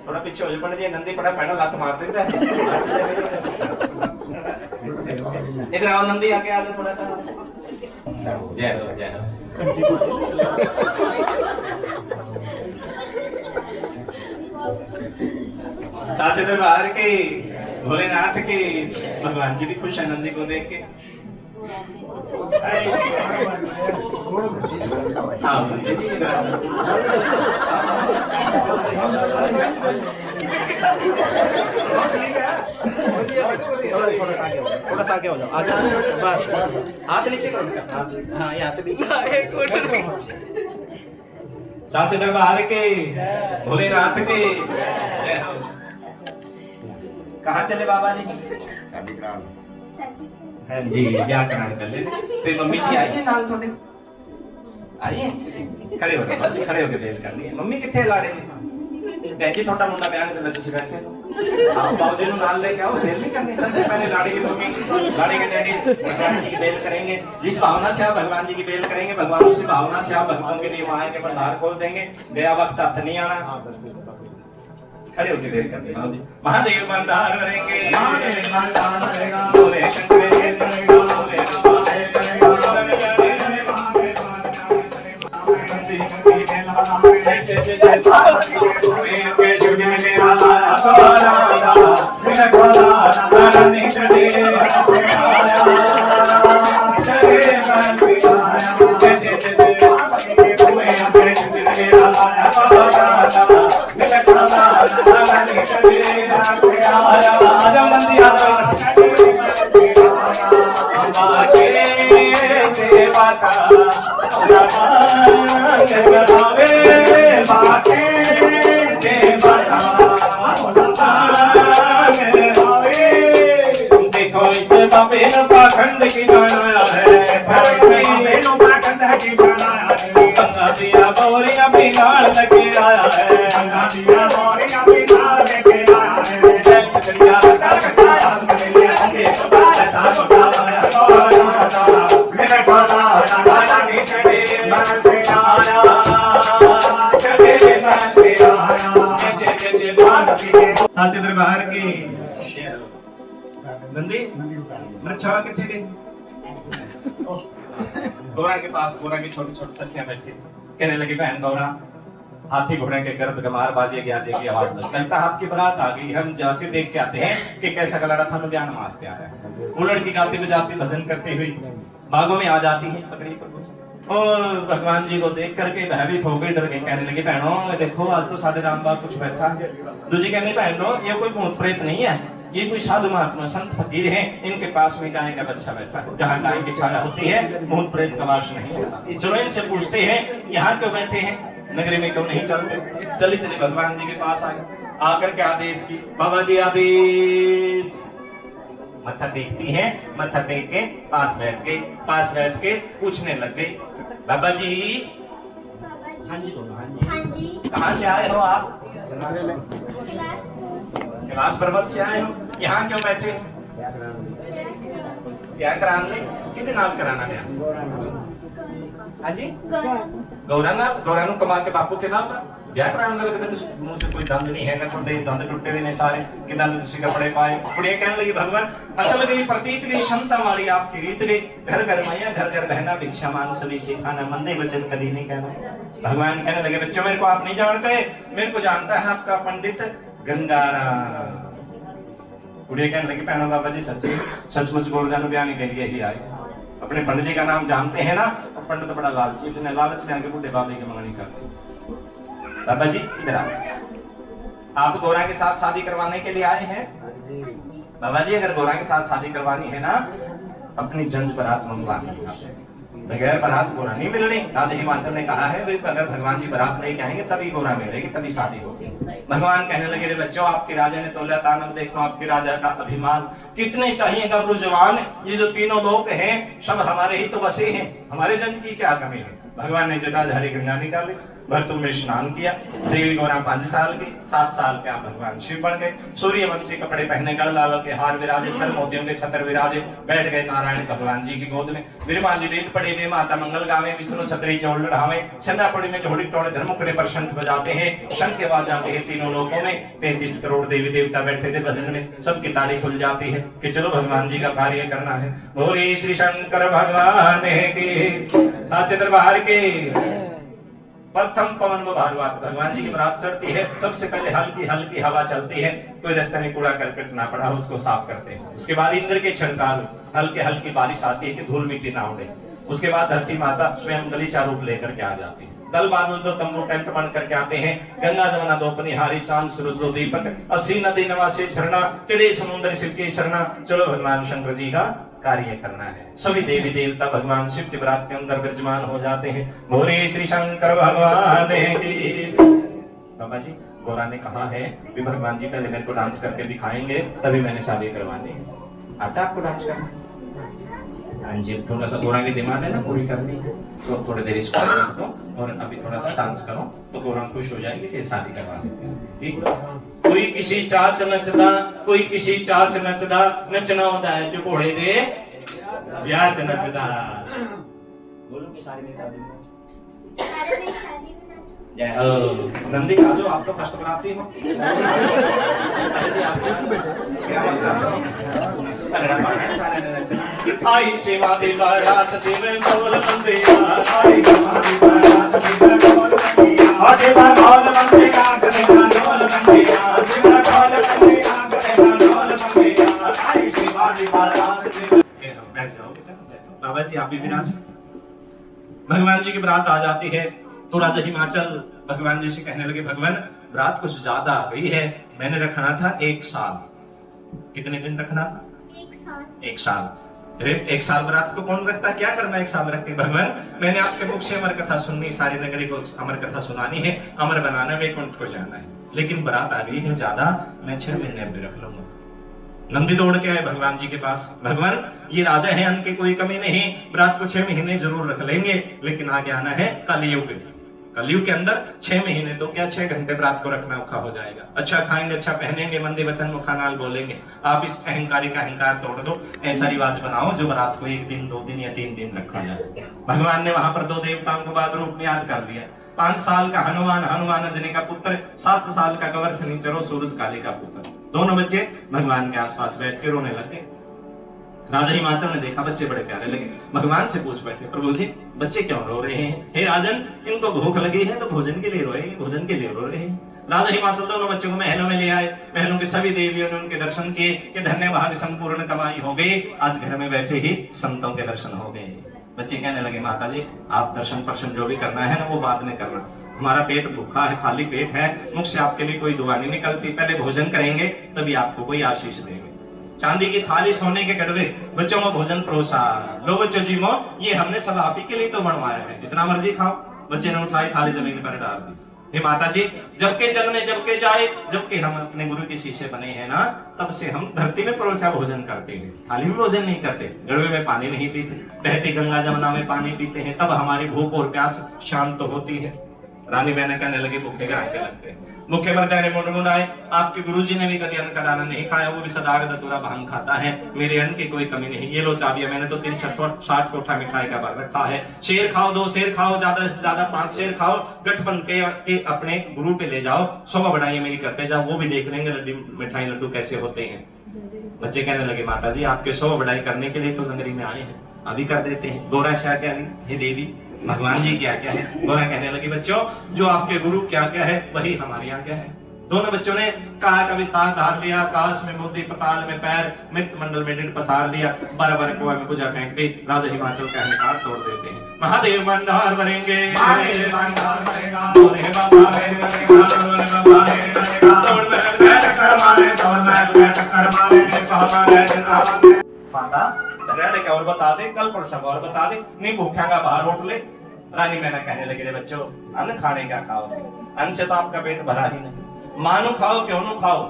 थोड़ा पीछे हो जाओ जी, नंदी बड़ा पैडा लत मार देता है। इधर आओ नंदी, आके आ जाओ थोड़ा सा। जय हो जय हो। साचे दरबार के भोलेनाथ के भगवान जी भी खुश है नंदी को देख के। हाँ नंदी जी इधर थोड़ा सा आगे हो जाओ, आगे बस हाथ नीचे करो। हाँ यहाँ से बीच। साचे दरबार के भोलेनाथ के। कहाँ चले बाबा जी? हाँ जी ब्याह कराने चले। फिर मम्मी जी आई है नाल थोड़े? आई है? खड़े हो गए, खड़े होके बेल करनी है। मम्मी कितने लाड़े ने? भैन जी थोड़ा मुंडा ब्याह से तुसी घर चलो। आप बाबूजी नु नाल लेके आओ, बेल नहीं करनी। सबसे पहले लाड़ी की मम्मी, लाड़ी के डैडी भगवान जी की बेल करेंगे। जिस भावना से आप भगवान जी की बेल करेंगे, भगवान उसी भावना से आप भक्तों के लिए वहां के भंडार खोल देंगे। गया वक्त हाथ नहीं आना। खड़े होकर बेल करनी। बाबूजी महादेव भंडार भरेंगे, महादेव भंडार भरेगा, बोले शंकर जय करेगा, बोले महादेव करेगा। पाखंड की बनाया है, पाखंड की बनाया है। गंगा दिया बोरिया बिगाड़ लेके आया है, गंगा दिया बोरिया बिगाड़ लेके आया है। जय करिया कटाया मेरे आगे पता था बताया मेरे खाना राजा की चढ़े मन से आया, चढ़े मन से आया। साचे दरबार की नंदी मृक्षवा कितने गई? गौरा के पास गौरा की छोटी छोटी सखियां बैठी, कहने लगी बहन गौरा हाथी घोड़े के गर्द गमार बाजे ग्याजे की आवाज लगी, लगता आपकी बारात आ गई। हम जाके देख के आते हैं कि कैसा गलाड़ा था में बयान मास्ते आया है। वो लड़की गाती बजाती भजन करती हुई बागों में आ जाती है। पकड़ी पर और भगवान जी को देख करके भयभीत हो गई, डर के कहने लगी बहनों देखो आज तो साढ़े राम बाग कुछ बैठा है। दूजी कहनी बहनों ये कोई भूत प्रेत नहीं है, ये कोई साधु महात्मा संत फकीर हैं, इनके पास में गाय का बच्चा बैठा है, जहाँ गाय की छाया होती है भूत प्रेत का वास नहीं है। चलो इनसे पूछते हैं यहाँ क्यों बैठे हैं, नगरी में क्यों नहीं चलते। चले चले भगवान जी के पास आए, आकर के आदेश की, बाबा जी आदेश। मत्था टेकती है, मत्था टेक के पास बैठ के पूछने लग गई, बाबा जी हाँ जी कहाँ से आए हो आप? बिलासपुर कैलाश पर्वत से आए हो, यहाँ क्यों बैठे? क्या कराने? कितने नाम कराना है? हाँ जी गौराना कमा के बापू के नाम का ब्याह कराने लगे तो मुंह से कोई दंद नहीं है ना, छोटे दंद टूटे भी नहीं सारे कि दंद तुसी कपड़े पाए। बुढ़िया कहने लगी भगवान अकल गई प्रतीत गई क्षमता मारी आपकी रीत गई, घर घर मैया घर घर बहना भिक्षा मान सभी सिखाना मंदे वचन कभी नहीं कहना। भगवान कहने लगे बच्चों मेरे को आप नहीं जानते, मेरे को जानता है आपका पंडित गंगाराम। बुढ़िया कहने लगी पहना बाबा जी सच्ची सचमुच बोल जानो ब्याह के लिए ही आए, अपने पंडित जी का नाम जानते हैं ना। पंडित बड़ा लालची, उसने लालच में आके बुढ़े बाबे की मंगनी कर दी। बाबा जी इधर आप गोरा के साथ शादी करवाने के लिए आए हैं? बाबा जी अगर गोरा के साथ शादी करवानी है ना अपनी जंज बारात मंगवानी है, बगैर बारात गोरा नहीं मिलनी। राजा हिमाचल ने कहा है अगर भगवान जी बारात नहीं कहेंगे तभी गोरा मिलेगी, तभी शादी होगी। भगवान कहने लगे रे बच्चों आपके राजा ने तोला तानव देखो, आपके राजा का अभिमान कितने चाहिए गबरू जवान, ये जो तीनों लोग हैं सब हमारे ही तो बसे हैं, हमारे जंज की क्या कमी है। भगवान ने जटाधारी गंगा निकाली, भरतुम में स्नान किया, देवी गौरा 5 साल की, 7 साल के आप भगवान शिव बन गए, सूर्यवंशी कपड़े पहने, गढ़ लालों के हार विराजे, सर मोतियों के छत्र विराजे, बैठ गए नारायण भगवान जी की गोद में। ब्रह्मा जी वेद पढ़े में, माता मंगल गावे, विष्णु छतरी चौल लड़ावे, चंद्रापुरी में जोड़ी टोड़े धर्मकुड़े पर शंख बजाते हैं, शंख के आवाज आते हैं तीनों लोगों में। 33 करोड़ देवी देवता बैठे थे भजन में, सबकी ताड़ी खुल जाती है कि चलो भगवान जी का कार्य करना है। बोले श्री शंकर भगवान के साचे दरबार के। प्रथम पवन व भारुआत भगवान जी की बरात चढ़ती है, सबसे पहले हल्की हल्की हवा चलती है, कोई रास्ते में कूड़ा करकट ना पड़ा उसको साफ करते हैं। उसके बाद इंद्र के छंकार हल्के हल्की बारिश आती है कि धूल मिट्टी ना उड़े। उसके बाद धरती माता स्वयं गलीचा रूप लेकर के आ जाती है, दल बादल दो तंबू टेंट बन करके आते हैं, गंगा जमुना दो पनिहारी, चांद सूरज दो दीपक, 80 नदी नवासी झरना, चढ़े समुद्र शिव की शरणा। चलो भगवान शंकर जी का कार्य करना है। सभी देवी देवता भगवान शिव की बरात के अंदर विराजमान हो जाते हैं। बोले श्री शंकर भगवान की। बाबा जी गौरा ने कहा है कि भगवान जी पहले मेरे को डांस करके दिखाएंगे तभी मैंने शादी करवानी है। आता आपको डांस करना? हाँ जी थोड़ा सा गौरा की डिमांड है ना पूरी करनी है, तो थोड़ी देर इसको रख दो और अभी थोड़ा सा डांस करो तो गौरा खुश हो जाएगी, फिर शादी करवा देते हैं। ठीक है? कोई किसी चाच नचदा, कोई किसी चाच नचदा, नचना होता है जो घोड़े दे ब्याह च नचदा। बोलो कि सारी मेरी शादी में जय हो। नंदी खा जो आप तो कष्ट बनाती हो। अरे जी आप क्या आई सेवा दी बारात शिव बोल बंदिया, आई सेवा दी बारात शिव बोल बंदिया, सेवा बोल बंदिया करे बोल बंदिया, सेवा बोल बंदिया करे बोल बंदिया, आई सेवा दी बारात शिव। बैठ जाओ बेटा, बाबा जी आप भी विराज। भगवान जी की बारात आ जाती है तो राजा हिमाचल भगवान जी से कहने लगे भगवान बारात कुछ ज्यादा आ गई है, मैंने रखना था 1 साल। कितने दिन रखना था? 1 साल। अरे 1 साल बारात को कौन रखता है, क्या करना 1 साल रख के? भगवान मैंने आपके मुख से अमर कथा सुननी, सारी नगरी को अमर कथा सुनानी है, अमर बनाना, वैकुंठ को जाना है, लेकिन बारात आ गई है ज्यादा, मैं 6 महीने भी रख लूंगा। नंदी दौड़ के आए भगवान जी के पास, भगवान ये राजा है अन्न की कोई कमी नहीं, बारात को 6 महीने जरूर रख लेंगे, लेकिन आगे आना है कलयुग। कलयुग के अंदर 6 महीने तो क्या 6 घंटे बारात को रखना औखा हो जाएगा। अच्छा खाएंगे, अच्छा पहनेंगे, मंदे वचन मुखानाल बोलेंगे। आप इस अहंकारी का अहंकार तोड़ दो, ऐसा रिवाज बनाओ जो बारात को 1 दिन 2 दिन या 3 दिन रखा जाए। भगवान ने वहां पर 2 देवताओं को बाद रूप में याद कर लिया। 5 साल का हनुमान, हनुमान अंजनी का पुत्र, 7 साल का कंवर शनिचरो, सूरज काली का पुत्र। दोनों बच्चे भगवान के आसपास बैठ के रोने लगे। राजा हिमाचल ने देखा बच्चे बड़े प्यारे लगे, भगवान से पूछ बैठे प्रभु जी बच्चे क्यों रो रहे हैं? हे राजन इनको भूख लगी है तो भोजन के लिए रोए, भोजन के लिए रो रहे हैं। राजा हिमाचल दोनों बच्चों को महलों में ले आए, महलों के सभी देवियों ने उनके दर्शन किए कि धन्य भाग्य संपूर्ण कमाई हो गई, आज घर में बैठे ही संतों के दर्शन हो गए। बच्चे कहने लगे माता जी आप दर्शन पर्शन जो भी करना है ना वो बाद में करना, हमारा पेट भूखा है, खाली पेट है, मुख से आपके लिए कोई दुआ नहीं निकलती, पहले भोजन करेंगे तभी आपको कोई आशीष देंगे। चांदी की थाली सोने के गड़वे, बच्चों को भोजन परोसा, लो बच्चों जी मो ये हमने सब आप ही के लिए तो बनवाया है, जितना मर्जी खाओ। बच्चे ने उठाई थाली जमीन पर डाल दी। हे माता जी जबके जन्मे जबके जाए, जबकि हम अपने गुरु के शीशे बने हैं ना तब से हम धरती में परोसा भोजन करते हैं, थाली में भोजन नहीं करते, गड़वे में पानी नहीं पीते, बहती गंगा जमुना में पानी पीते हैं, तब हमारी भूख और प्यास शांत होती है। रानी बहने कहने लगी भूखे के लगते हैं, भूखे मरते मुंडमुंडाए, आपके गुरुजी ने भी कभी अन्न का दाना नहीं खाया, वो भी सदाग दतूरा भांग खाता है, मेरे अन्न की कोई कमी नहीं, ये लो चाबियां, मैंने तो 360 कोठा मिठाई का भर रखा है, शेर खाओ 2 शेर खाओ, ज्यादा से ज्यादा 5 शेर खाओ, गठबन के अपने गुरु पे ले जाओ, शोभा बढ़ाइए मेरी करते जाओ, वो भी देख लेंगे मिठाई लड्डू कैसे होते हैं। बच्चे कहने लगे माता जी आपके शोभा बढ़ाई करने के लिए तो नगरी में आए हैं, अभी कर देते हैं। गोरा शाह क्या नहीं, हे देवी भगवान जी क्या क्या है। गोरा कहने लगी बच्चों जो आपके गुरु क्या क्या है वही हमारे यहाँ क्या है। दोनों बच्चों ने काया का विस्तार धार लिया, आकाश में मोती, पताल में पैर, मृत मंडल में डिंड पसार लिया, 12 कुआं में पूजा फेंक दी, राजा हिमाचल का अहंकार तोड़ देते हैं। महादेव भंडार भरेंगे, महादेव भंडार भरेगा, बोले बाबा रे भरेगा, बोले बाबा रे भरेगा, तोड़ में टक्कर मारे, तोड़ में टक्कर मारे, बाबा रे माता रेड क्या और बता दे, कल परसों और बता दे, नहीं भूखेगा बाहर होट ले। रानी मैंने कहने लगे रे बच्चों अन्न खाने क्या खाओगे, अन्न से तो आपका पेट भरा ही नहीं, मानो खाओ क्यों नु खाओ,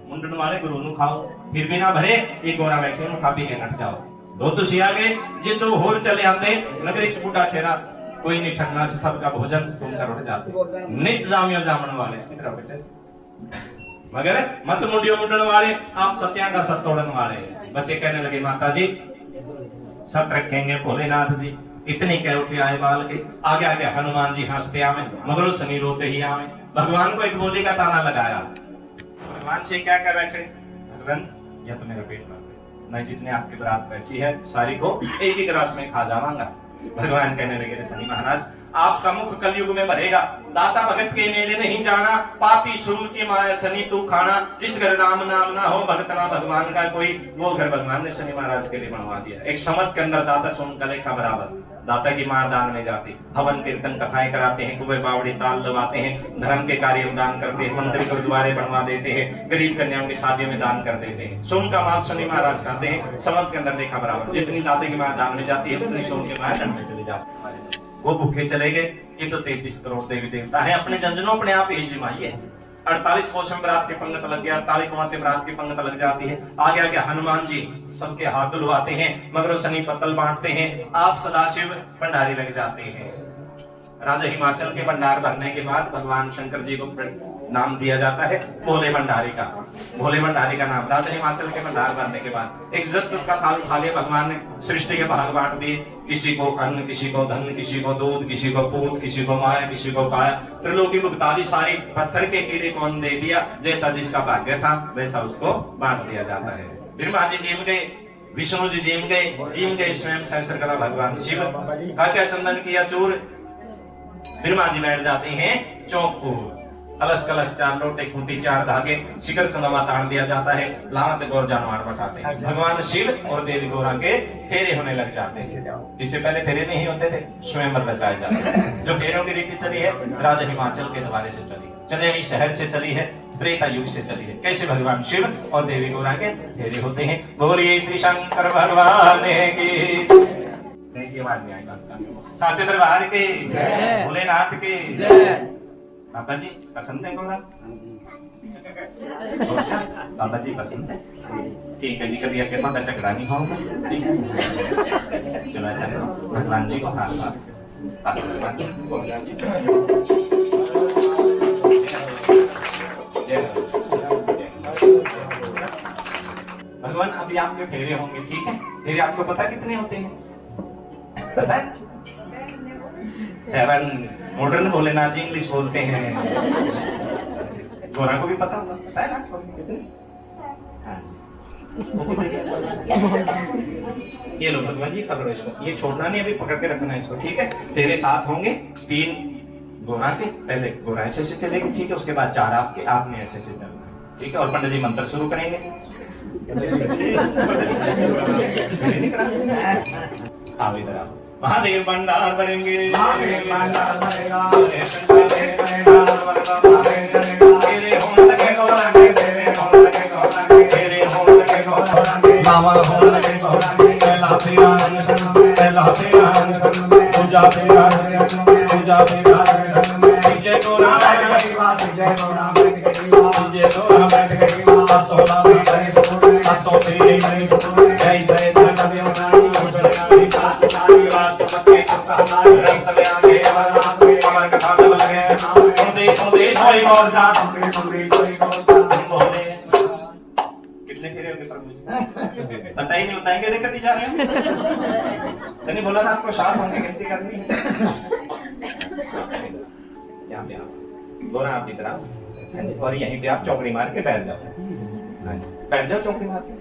मुंडन वाले गुरु नु खाओ, फिर भी ना भरे एक गोरा बैठे नु खा पी के नट जाओ। दो तुसी आ गए जिद्दू होर चले आते, नगरी च बूढ़ा ठहरा, कोई नहीं ठगना से सबका भोजन तुम कर उठ जाते, नित जामियो जामन वाले इधर बैठे मगर मत मुंडियो मुंडन वाले, आप सत्या का सत तोड़न वाले। बच्चे कहने लगे माता जी सत रखेंगे भोलेनाथ जी, इतनी कह उठे आए बाल के, आगे आगे हनुमान जी हंसते आवे, मगरो सनी रोते ही आवे। भगवान को एक बोली का ताना लगाया, भगवान से क्या कर बैठे, भगवान या तो मेरा पेट भर दे, मैं जितने आपकी बरात बैठी है सारी को एक ही ग्रास में खा जावांगा। भगवान कहने लगे शनि महाराज आपका मुख कलयुग में भरेगा, दाता भगत के मेले नहीं जाना, पापी शुरू की माया शनि तू खाना, जिस घर राम नाम ना हो भगत ना भगवान का कोई, वो घर भगवान ने शनि महाराज के लिए बनवा दिया। एक समत के अंदर दाता सोन का लेखा बराबर, दाता की मां दान में जाती, हवन कीर्तन कथाएं कराते हैं, कुबे बावड़ी ताल दबाते हैं, धर्म के कार्य में दान करते हैं, मंदिर गुरुद्वारे बनवा देते हैं, गरीब कन्याओं की शादियों में दान कर देते हैं। सोन का माल शनि महाराज खाते हैं, समत के अंदर लेखा बराबर, जितनी दाते की मां दान में जाती है उतनी सोन की मां दंड में चली जाती है। वो भूखे चले गए, ये तो 33 करोड़ देवी देवता है, अपने जंजनों अपने आप ही जिमाई है। 48 कोष में बरात की पंगत लग गया, 48 कुमाते बरात की पंगत लग जाती है, आगे आगे हनुमान जी सबके हाथ धुलवाते हैं, मगरो शनि पत्तल बांटते हैं, आप सदाशिव भंडारी लग जाते हैं। राजा हिमाचल के भंडार भरने के बाद भगवान शंकर जी को नाम दिया जाता है भोले भंडारी का, भोले भंडारी का नाम राजा हिमाचल के भंडार भरने के बाद एक जब सबका थाल उठा लिया भगवान ने, सृष्टि के भाग बांट दिए, किसी को अन्न, किसी को धन, किसी को दूध, किसी को पूत, किसी को माया, किसी को काया, त्रिलोकी भुगतादी सारी पत्थर के कीड़े को अन्न दे दिया, जैसा जिसका भाग्य था वैसा उसको बांट दिया जाता है। ब्रह्मा जी जीव गए, विष्णु जी जीव गए स्वयं सहस्र कला भगवान शिव, काट्या चंदन किया चूर, ब्रह्मा जी बैठ जाते हैं चौक, कलश कलश 4 लोटे खूंटी 4 धागे, शिखर चंद्रमा तान दिया जाता है, लामत गौर जानवर बैठाते हैं, भगवान शिव और देवी गौरा के फेरे होने लग जाते हैं। इससे पहले फेरे नहीं होते थे, स्वयंवर रचाए जाते हैं। जो फेरों की रीति चली है राजा हिमाचल के द्वारे से चली, चंदेरी शहर से चली है, त्रेता युग से चली है। कैसे भगवान शिव और देवी गौरा के फेरे होते हैं। बोलिए श्री शंकर भगवान की आवाज नहीं आई, साचे दरबार के भोलेनाथ के बाबा जी पसंद है गौरा? बाबा जी पसंद है, ठीक है जी, कभी आपके पास झगड़ा नहीं होगा, ठीक है। चलो ऐसा करो भगवान जी को हाथ भगवान अभी आपके फेरे होंगे, ठीक है। फेरे आपको पता कितने होते हैं? पता है 7। मॉडर्न भोलेनाथ जी इंग्लिश बोलते हैं, गोरा को भी पता होगा, पता है ना आपको कितने? ये लो भगवान जी पकड़ो इसको, ये छोड़ना नहीं, अभी पकड़ के रखना है इसको, ठीक है। तेरे साथ होंगे 3 गोरा के, पहले गोरा ऐसे से चलेगी, ठीक है, उसके बाद 4 आपके, आपने ऐसे से चलना, ठीक है। और पंडित जी मंत्र शुरू करेंगे, आओ इधर आओ, महादेव भंडार भरेंगे, महादेव भंडार भरेगा, तेरे होम लगे गौरांगे, तेरे होम लगे गौरांगे, तेरे होम लगे गौरांगे, मामा होम लगे गौरांगे, पहला तेरा पहला तेरा पूजा तेरा पूजा तेरा जय गौरा जय गौरा जय गौरा बैठ गई सोना सातों तेरे जय जय धन रानी राष्ट्रपति अमर कथा दल लगे देश और जान कितने फेरे होंगे प्रभु जी? बताइए नहीं बताएंगे लेकर नहीं जा रहे हैं। मैंने बोला था आपको 7 होंगे, गिनती करनी है। यहाँ पे आप दोनों आप इधर आओ और यहीं पे आप चौकड़ी मार के बैठ जाओ। बैठ जाओ चौकड़ी मार के।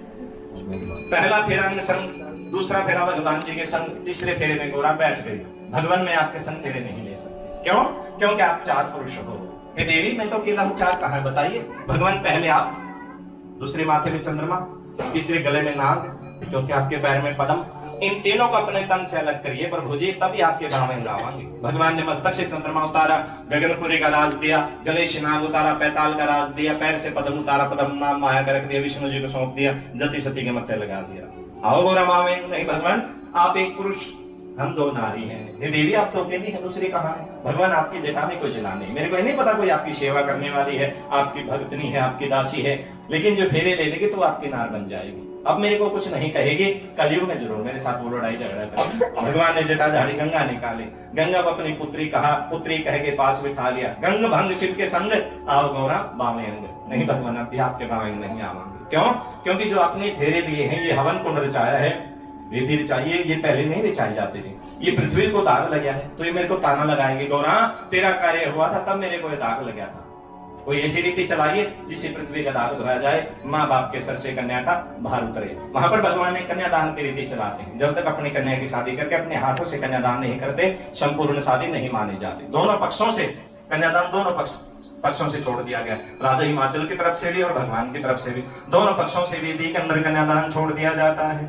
पहला फेरा अंग संग, दूसरा फेरा भगवान जी के संग, तीसरे फेरे में गौरा बैठ गई। भगवान में आपके संग फेरे नहीं ले सकते। क्यों? क्योंकि आप 4 पुरुष हो। हे देवी मैं तो अकेला हूँ, 4 कहाँ है बताइए। भगवान पहले आप, दूसरे माथे में चंद्रमा, तीसरे गले में नाग, चौथे आपके पैर में पद्म। इन तीनों को अपने तन से अलग करिए प्रभु जी, तभी आपके गांव में गावांगे। भगवान ने मस्तक से चंद्रमा उतारा, गगनपुरी का राज दिया, गले से नाग उतारा, पैताल का राज दिया, पैर से पद्म उतारा, पद्म नाम माया का रख दिया, विष्णु जी को सौंप दिया, जति सती के मत्थे लगा दिया। आओ गौरा माँ में नहीं भगवान, आप एक पुरुष हम 2 नारी हैं। ये देवी आप तो अकेली है, दूसरी कहाँ है? भगवान आपकी जटा में कोई जला नहीं। मेरे को नहीं पता कोई आपकी सेवा करने वाली है, आपकी भक्तनी है, आपकी दासी है, लेकिन जो फेरे ले लेगी तो आपकी नार बन जाएगी। अब मेरे को कुछ नहीं कहेगी, कलयुग में जरूर मेरे साथ वो लड़ाई झगड़ा करेगी। भगवान ने जटा झाड़ी गंगा निकाले, गंगा को अपनी पुत्री कहा, पुत्री कह के पास बिठा लिया, गंग भंग शिव के संग आओ गौरा बामे अंग। नहीं भगवान अभी आपके बामे अंग नहीं आवांगे। क्यों? क्योंकि जो आपने फेरे लिए हैं, ये हवन कुंड रचाया है, वेदी रचाइए, ये पहले नहीं रचाए जाते थे। ये पृथ्वी को दाग लगा है, तो ये मेरे को ताना लगाएंगे, गौरा तेरा कार्य हुआ था तब मेरे को ये दाग लगा था। कोई ऐसी रीति चलाइए जिससे पृथ्वी का दाग धोया जाए, माँ बाप के सर से कन्या का भार उतरे। वहां पर भगवान ने कन्यादान की रीति चलाते हैं। जब तक अपनी कन्या की शादी करके अपने हाथों से कन्यादान नहीं करते, संपूर्ण शादी नहीं मानी जाती। दोनों पक्षों से कन्यादान, दोनों पक्षों से छोड़ दिया गया। राजा हिमाचल की तरफ से भी और भगवान की तरफ से भी, दोनों पक्षों से वेदी के अंदर कन्यादान छोड़ दिया जाता है।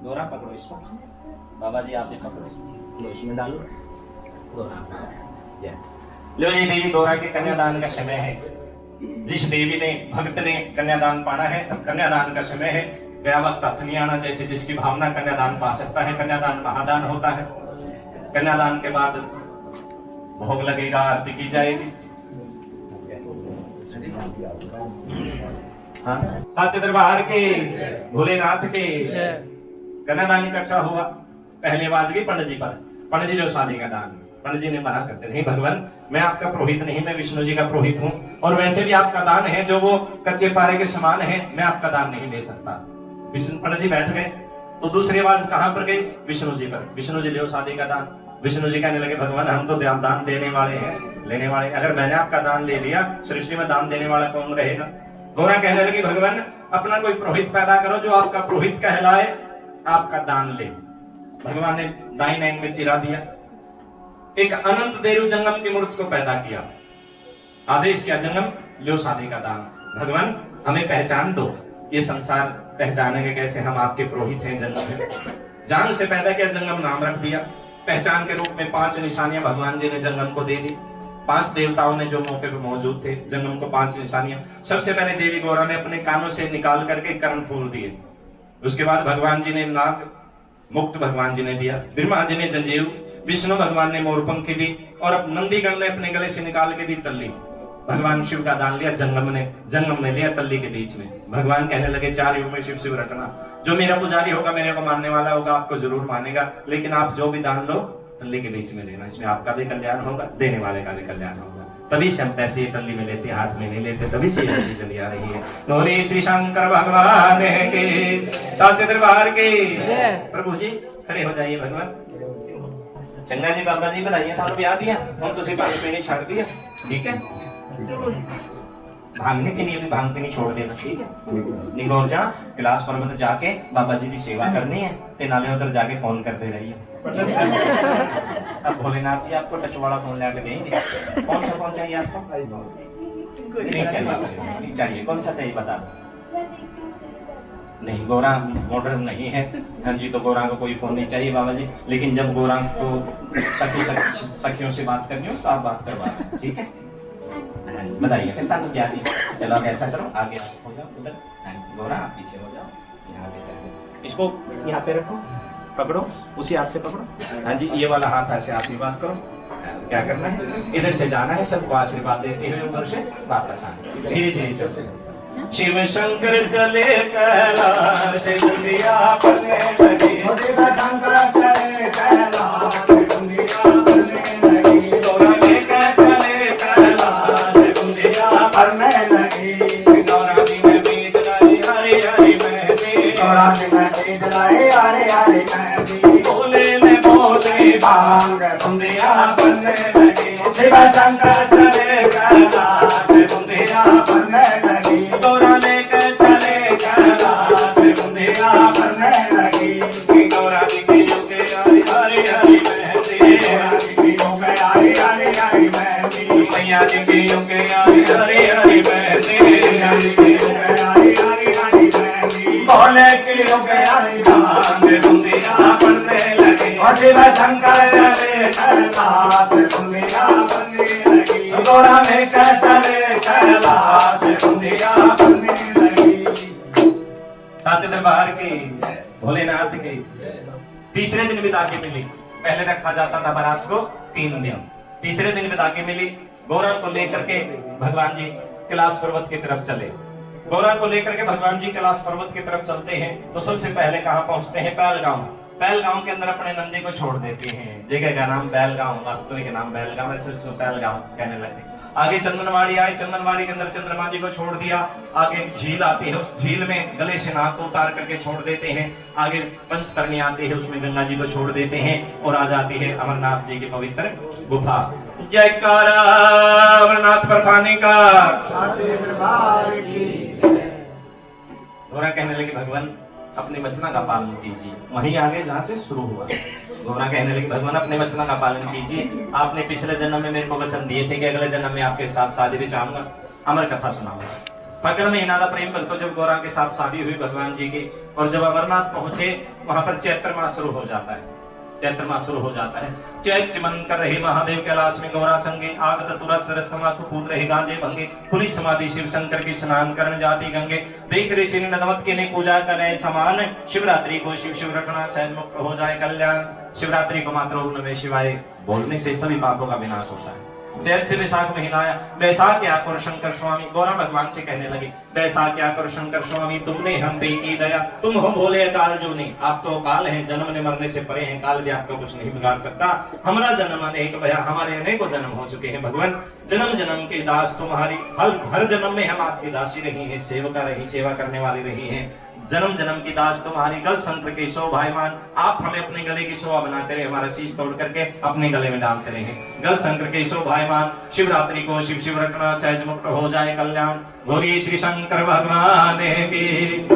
दोरा पकड़ो इसको, बाबा जी आप भी पकड़ो, लो इसमें डालो। लो जी देवी गौरा के कन्यादान का समय है। जिस देवी ने भक्त ने कन्यादान पाना है, अब कन्यादान का समय है। गया वक्त हाथ नहीं आना, जैसे जिसकी भावना कन्यादान पा सकता है। कन्यादान महादान होता है। कन्यादान के बाद भोग लगेगा, आरती की जाएगी। हाँ, साचे दरबार के भोलेनाथ के कन्यादान इकट्ठा हुआ। पहले बाज गई पंडित जी पर, पंडित जी जो शादी का दान, पंडित जी ने मना करते नहीं भगवान मैं आपका पुरोहित नहीं, मैं विष्णु जी का पुरोहित हूँ, और वैसे भी आपका दान है जो वो कच्चे पारे के समान है, मैं आपका दान नहीं ले सकता। पंडित जी बैठ गए तो दूसरी आवाज कहां पर गई? विष्णु जी पर। विष्णु जी ले शादी का दान। विष्णु जी कहने लगे भगवान हम तो दान देने वाले हैं, लेने वाले। अगर मैंने आपका दान ले लिया, सृष्टि में दान देने वाला कौन रहेगा? गौरा कहने लगी भगवान अपना कोई पुरोहित पैदा करो जो आपका पुरोहित कहलाए, आपका दान ले। भगवान ने दाहिने अंग में चिरा दिया, एक अनंत देरु जंगम की मूर्ति को पैदा किया, आदेश किया जंगम लो शादी का दान। भगवान हमें पहचान दो, ये संसार पहचानेंगे कैसे हम आपके पुरोहित हैं, जंगम है। जान से पैदा किया, जंगम नाम रख दिया। पहचान के रूप में 5 निशानियां भगवान जी ने जंगम को दे दी। 5 देवताओं ने जो मौके पे मौजूद थे, जंगम को 5 निशानियां। सबसे पहले देवी गौरा ने अपने कानों से निकाल करके कर्ण फूल दिए। उसके बाद भगवान जी ने नाग मुक्त भगवान जी ने दिया, ब्रह्मा जी ने जंजीर, विष्णु भगवान ने मोरपंखी दी, और नंदीगण ने अपने गले से निकाल के दी टल्ली। भगवान शिव का दान लिया जंगम ने लिया टल्ली के बीच में। भगवान कहने लगे 4 युग में शिव शिव रटना। जो मेरा पुजारी होगा, मेरे को मानने वाला होगा, आपको जरूर मानेगा, लेकिन आप जो भी दान लो टल्ली के बीच में लेना। इसमें आपका भी कल्याण होगा, देने वाले का भी कल्याण होगा। तभी से हम पैसे टल्ली में लेते, हाथ में नहीं लेते, तभी से ये चली आ रही है। बोले श्री शंकर भगवान के, साचे दरबार के। प्रभु जी खड़े हो जाइए। भगवान चंगा जी बाबा जी बताइए, थानू ब्याह दिया हम तुसी पानी पीनी छाड़ दिया, ठीक है? भांग नहीं पीनी, अभी भांग पीनी छोड़ देना, ठीक है? निगौर जा गिलास पर्वत जाके बाबा जी की सेवा करनी है, ते नाले उधर जाके फोन करते रहिए। अब भोलेनाथ जी आपको टच वाला फोन लेके देंगे। कौन सा फोन चाहिए आपको? नहीं चाहिए, नहीं चाहिए। कौन सा चाहिए बता दो। नहीं, गौरांग मॉडर्न नहीं है। हाँ जी, तो गौरांग को कोई फोन नहीं चाहिए बाबा जी, लेकिन जब गौरांग को सखियों से बात करनी हो तो आप बात करवा दें, ठीक है? हाँ जी, बताइए कितना लोग याद है? चलो आप ऐसा करो, आगे आप हो जाओ उधर। हाँ जी, गौरांग आप पीछे हो जाओ, यहाँ पे ऐसे इसको यहाँ पे रखो, पकड़ो, उसी हाथ से पकड़ो। हाँ जी, ये वाला हाथ ऐसे आशीर्वाद करो। क्या करना है? इधर से जाना है, सबको आशीर्वाद देते हुए उधर से वापस आना, धीरे धीरे चलो। शिव शंकर चले कैलाश, दुनिया बनने लगी। शिव शंकर चले कैलाश, दुनिया बनने लगी। गौरा लेकर चले कैलाश, दुनिया बनने लगी। गौरा जी में बीज लाई हरी हरी मेहंदी। गौरा जी में बीज लाई हरी हरी मेहंदी। बोले ने बोले भांग, दुनिया बनने लगी। शिव शंकर चले कैलाश, दुनिया बनने लगी। गौरा लेकर चले कैलाश, दुनिया बनने लगी। गौरा जी की युगे आई हरी हरी मेहंदी। गौरा जी की युगे आई हरी हरी मेहंदी। मैया जी की युगे आई हरी हरी मेहंदी। मैया जी की युगे आई हरी हरी मेहंदी। भोले की युगे आई भांग, दुनिया बनने लगी। शिव शंकर चले कैलाश, दुनिया बनने लगी। गौरा लेकर चले कैलाश, दुनिया बनने लगी। साचे दरबार की, भोलेनाथ की। तीसरे दिन विदाई मिली। पहले रखा जाता था बारात को 3 दिन, तीसरे दिन विदाई मिली। गौरा को लेकर के भगवान जी कैलाश पर्वत की तरफ चले। गौरा को लेकर के भगवान जी कैलाश पर्वत की तरफ चलते हैं तो सबसे पहले कहाँ पहुंचते हैं? बैलगांव। बैलगांव के अंदर अपने नंदी को छोड़ देते हैं। जगह का नाम बैलगांव, वास्तविक नाम बैलगांव है, सिर्फ बैलगांव कहने लगे। आगे चंदनवाड़ी आए, चंदनवाड़ी के अंदर चंद्रमा जी को छोड़ दिया। आगे झील आती है, उस झील में गले से नाक उतार करके छोड़ देते हैं। आगे पंचतरणी आती है, उसमें गंगा जी को छोड़ देते हैं और आ जाती है अमरनाथ जी की पवित्र गुफा। जयकारा अमरनाथ बरफाने का। गौरा कहने लगे भगवान अपने वचना का पालन कीजिए। वहीं आगे जहाँ से शुरू हुआ, गौरा कहने लगे भगवान अपने वचना का पालन कीजिए। आपने पिछले जन्म में मेरे को वचन दिए थे कि अगले जन्म में आपके साथ शादी रचाऊंगा, अमर कथा सुनाऊंगा। फागुन महीना था, प्रेम भक्तों, जब गौरा के साथ शादी हुई भगवान जी की, और जब अमरनाथ पहुंचे वहां पर चैत्र मास शुरू हो जाता है। चैत्र मास शुरू हो जाता है। चैत्र मन कर रहे महादेव कैलाश में गौरा संगे। आगत तुरंत सरस्तमा कूद रहे गाजे भंगे। खुली समाधि शिव शंकर की स्नान करण जाती गंगे। देख ऋषि नदमत के ने पूजा करे समान। शिवरात्रि को शिव शिव रखना सहज मुक्त हो जाए कल्याण। शिवरात्रि को मात्र ओम नमः शिवाय बोलने से सभी पापों का विनाश होता है। चैत से वैशाख महीना आया। वैशाख क्या करो शंकर स्वामी, गौरा भगवान से कहने लगे वैशाख क्या करो शंकर स्वामी, तुमने हम पे की दया, तुम हो भोले काल जो नहीं। आप तो काल हैं, जन्म ने मरने से परे हैं, काल भी आपका कुछ नहीं बिगाड़ सकता। हमारा जन्म अनेक भया, हमारे अनेकों जन्म हो चुके हैं भगवान। जन्म जन्म के दास तुम्हारी, हर जन्म में हम आपकी दासी रही हैं, सेवका रही, सेवा करने वाली रही हैं। जन्म जन्म की दास तुम्हारी, गल संत्र के सो भाईमान। आप हमें अपने गले की शोभा बनाते रहे, हमारा शीश तोड़ करके अपने गले में डालते रहे। गल संत्र के सो भाईमान। शिवरात्रि को शिव शिव रखना सहज मुक्त हो जाए कल्याण। बोलिए श्री शंकर भगवान की।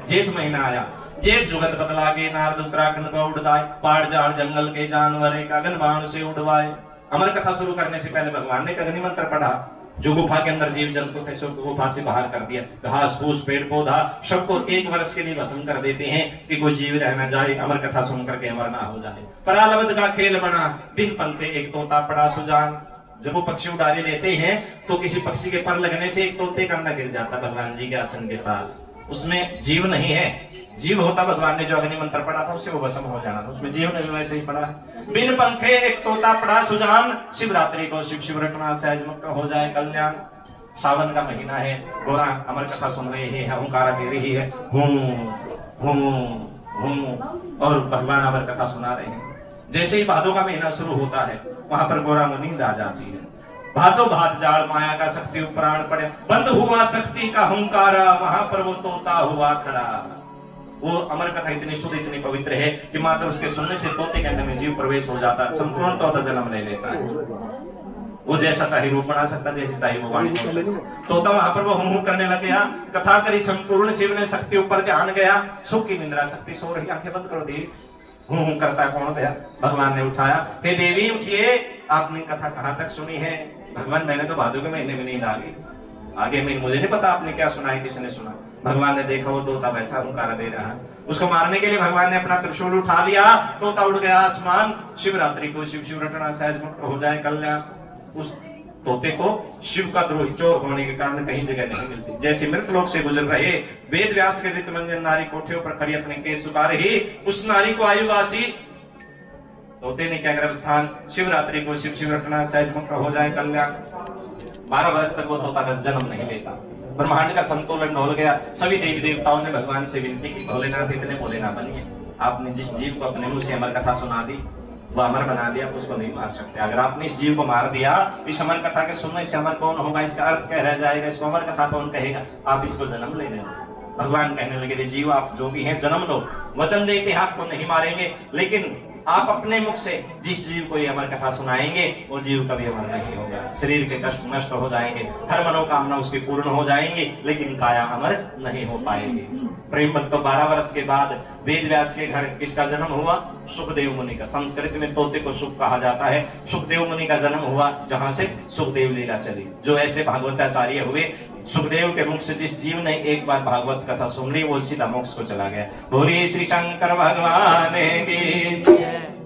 जेठ महीना आया। जेठ जुगत बदलागे, नारद उत्तराखंड को उड़ाए। पहाड़ झाड़ जंगल के जानवर एक अगन बाण से उड़वाए। अमर कथा शुरू करने से पहले भगवान ने अग्नि मंत्र पढ़ा। जो गुफा के अंदर जीव जंतु थे सबको गुफा से बाहर कर दिया। घास फूस पेड़ पौधा सबको 1 वर्ष के लिए भस्म कर देते हैं कि कोई जीव रह न जाए, अमर कथा सुन करके अमर ना हो जाए। परालवद का खेल बना, बिन पंखे एक तोता पड़ा सुजान। जब वो पक्षी उड़ाने लेते हैं तो किसी पक्षी के पर लगने से एक तोते का अंडा गिर जाता भगवान जी के आसन के पास। उसमें जीव नहीं है, जीव होता भगवान ने जो अग्नि मंत्र पढ़ा था उससे वो भस्म हो जाना था, उसमें जीव ने वैसे ही पढ़ा है। बिन पंखे एक तोता पड़ा सुजान। शिवरात्रि को शिव शिव रखना सहज मुक्त हो जाए कल्याण। सावन का महीना है। गौरा अमर कथा सुन रहे हैं, ओंकार दे रही है और भगवान अमर कथा सुना रहे हैं। जैसे ही भादों का महीना शुरू होता है वहां पर गौरा को नींद आ जाती है। भादो भाद जाड़ माया का शक्ति प्राण पड़े, बंद हुआ शक्ति का हुंकारा, वहां पर वो तोता हुआ खड़ा। वो अमर कथा इतनी शुद्ध इतनी पवित्र है कि मात्र उसके सुनने से तोते के अंदर में जीव प्रवेश हो जाता है, संपूर्ण तोता जन्म ले लेता है। वो जैसा चाहे रूप बना सकता, जैसे चाहे वो वाणी बोल सकता। तोता वहां पर वो हूं करने लग गया। कथा करी संपूर्ण, शिव ने शक्ति ऊपर ध्यान गया। सुख की निंद्रा, शक्ति सो रही, आंखें बंद करो देवी। हूं करता कौन गया? भगवान ने उठाया, हे देवी उठिए, आपने कथा कहाँ तक सुनी है? भगवान मैंने तो भादों के महीने में नींद आ गई, आगे में मुझे नहीं पता आपने क्या सुना है, किसने सुना। भगवान ने देखा वो तोता बैठा हुंकारा दे रहा है, उसको मारने के लिए भगवान ने अपना त्रिशूल उठा लिया, तोता उड़ गया आसमान। शिवरात्रि को शिव शिव रटना सहज मुक्त हो जाए कल्याण। उस तोते को शिव का द्रोही चोर होने के कारण कहीं जगह नहीं मिलती। जैसे मृत लोक से गुजर रहे वेद व्यास के ऋतुमंजन नारी कोठे पर खड़ी अपने केस सुखा रही, उस नारी को आयुवासी तोते ने क्या गर्भस्थान। शिवरात्रि को शिव शिव रटना सहज मुक्त हो जाए कल्याण। 12 वर्ष तक वो तोता जन्म नहीं लेता। ब्रह्मांड का संतुलन ढोल गया। सभी देवी देवताओं ने भगवान से विनती की, भोलेनाथ इतने भोले ना बनिए, आपने जिस जीव को अपने मुंह से अमर कथा सुना दी वो अमर बना दिया, उसको नहीं मार सकते। अगर आपने इस जीव को मार दिया, इस अमर कथा के सुनने से अमर कौन होगा, इसका अर्थ क्या रह जाएगा, इसको अमर कथा कौन कहेगा, आप इसको जन्म लेने दो। भगवान कहने लगे जीव आप जो भी हैं जन्म लो, वचन दे के आपको नहीं मारेंगे, लेकिन आप अपने मुख से जिस जीव को ये अमर कथा सुनाएंगे वो जीव कभी अमर नहीं होगा। शरीर के कष्ट नष्ट हो जाएंगे, हर मनोकामना उसकी पूर्ण हो जाएंगी, लेकिन काया अमर नहीं हो पाएगी। प्रेम भक्त 12 वर्ष के बाद वेद व्यास के घर किसका जन्म हुआ, सुखदेव मुनि का। संस्कृत में तोते को सुख कहा जाता है। सुखदेव मुनि का जन्म हुआ जहां से सुखदेव लीला चली। जो ऐसे भागवताचार्य हुए, सुखदेव के मुख से जिस जीव ने एक बार भागवत कथा सुन ली वो सीधा मोक्ष को चला गया। बोलिए श्री शंकर भगवान की।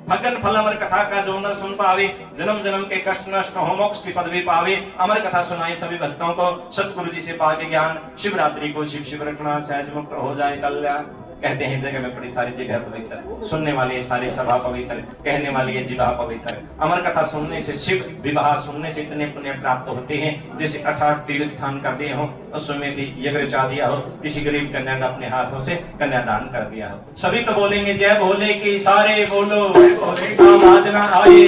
भगन फल अमर कथा का जो न सुन पावे, जन्म जन्म के कष्ट नष्ट हो, मोक्ष की पदवी पावे। अमर कथा सुनाई सभी भक्तों को, सतगुरु जी से पाके ज्ञान। शिवरात्रि को शिव शिव रटना सहज मुक्त हो जाए कल्याण। कहते हैं जगह में बड़ी सारी जगह पवित्र, सुनने वाली सारी सभा पवित्र, कहने वाली है जिह्वा पवित्र। अमर कथा सुनने से शिव विवाह सुनने से इतने पुण्य प्राप्त होते हैं जैसे 88 तीर्थ स्थान कर दिए हो, उसमें भी यज्ञ चा दिया हो, किसी गरीब कन्या का अपने हाथों से कन्यादान कर दिया हो। सभी तो बोलेंगे जय भोले की, सारे बोलो आवाज ना आए,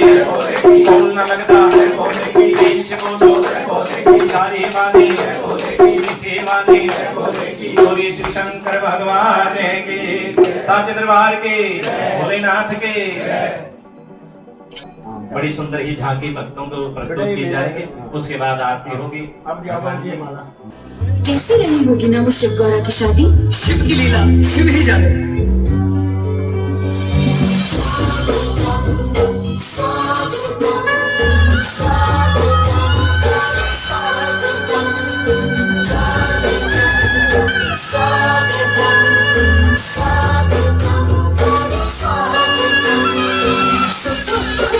बोल ना लगता है भोले की, तेज से बोलो भोले की, सारी वाणी मीठे वाणी बोलिए श्री शंकर भगवान के, साचे दरबार के, भोलेनाथ के। बड़ी सुंदर ही झांकी भक्तों को प्रस्तुत की जाएगी, उसके बाद आरती होगी। कैसी रही होगी ना वो शिव गौरा की शादी? शिव की लीला शिव ही जाने।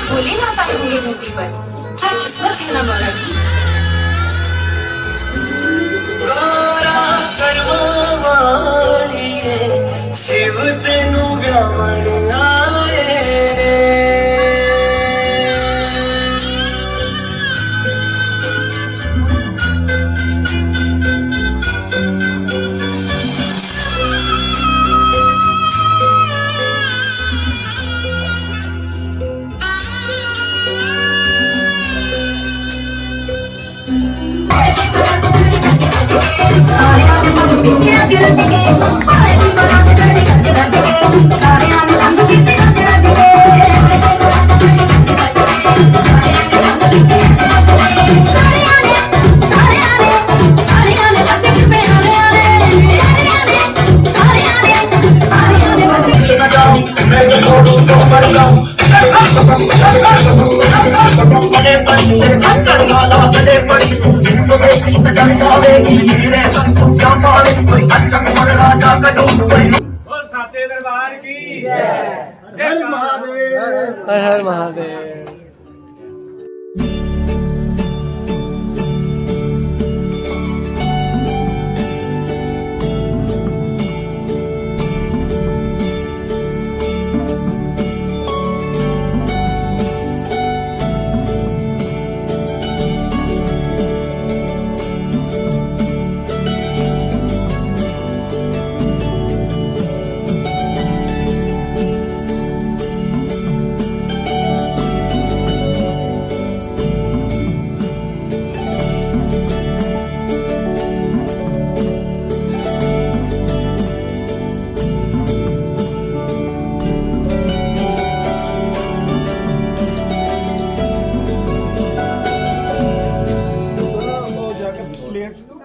भोलेनाथ आए होंगे धरती पर, हर किस्मत है ना गौरा की। गौरा करवालिए शिव तेनु व्यामण आए रे। सारे आने बंद पीते रज रज के, पाए की बारात करे रज रज के। सारे आने बंद पीते रज रज के, सारे आने बंद पे आने आने, सारे आने बंद बजाओ। मैं तो छोड़ू तो मर जाऊं, बड़े बच्चे खच्चर वाला बड़े बड़ी तो देखी सजन जावेगी हीरे क्या पाले कोई अच्छा मर राजा कटो कोई। बोल साचे दरबार की जय। हर महादेव, हर हर महादेव।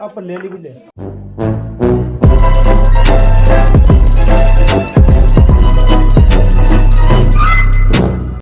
आप ले ली भी ले।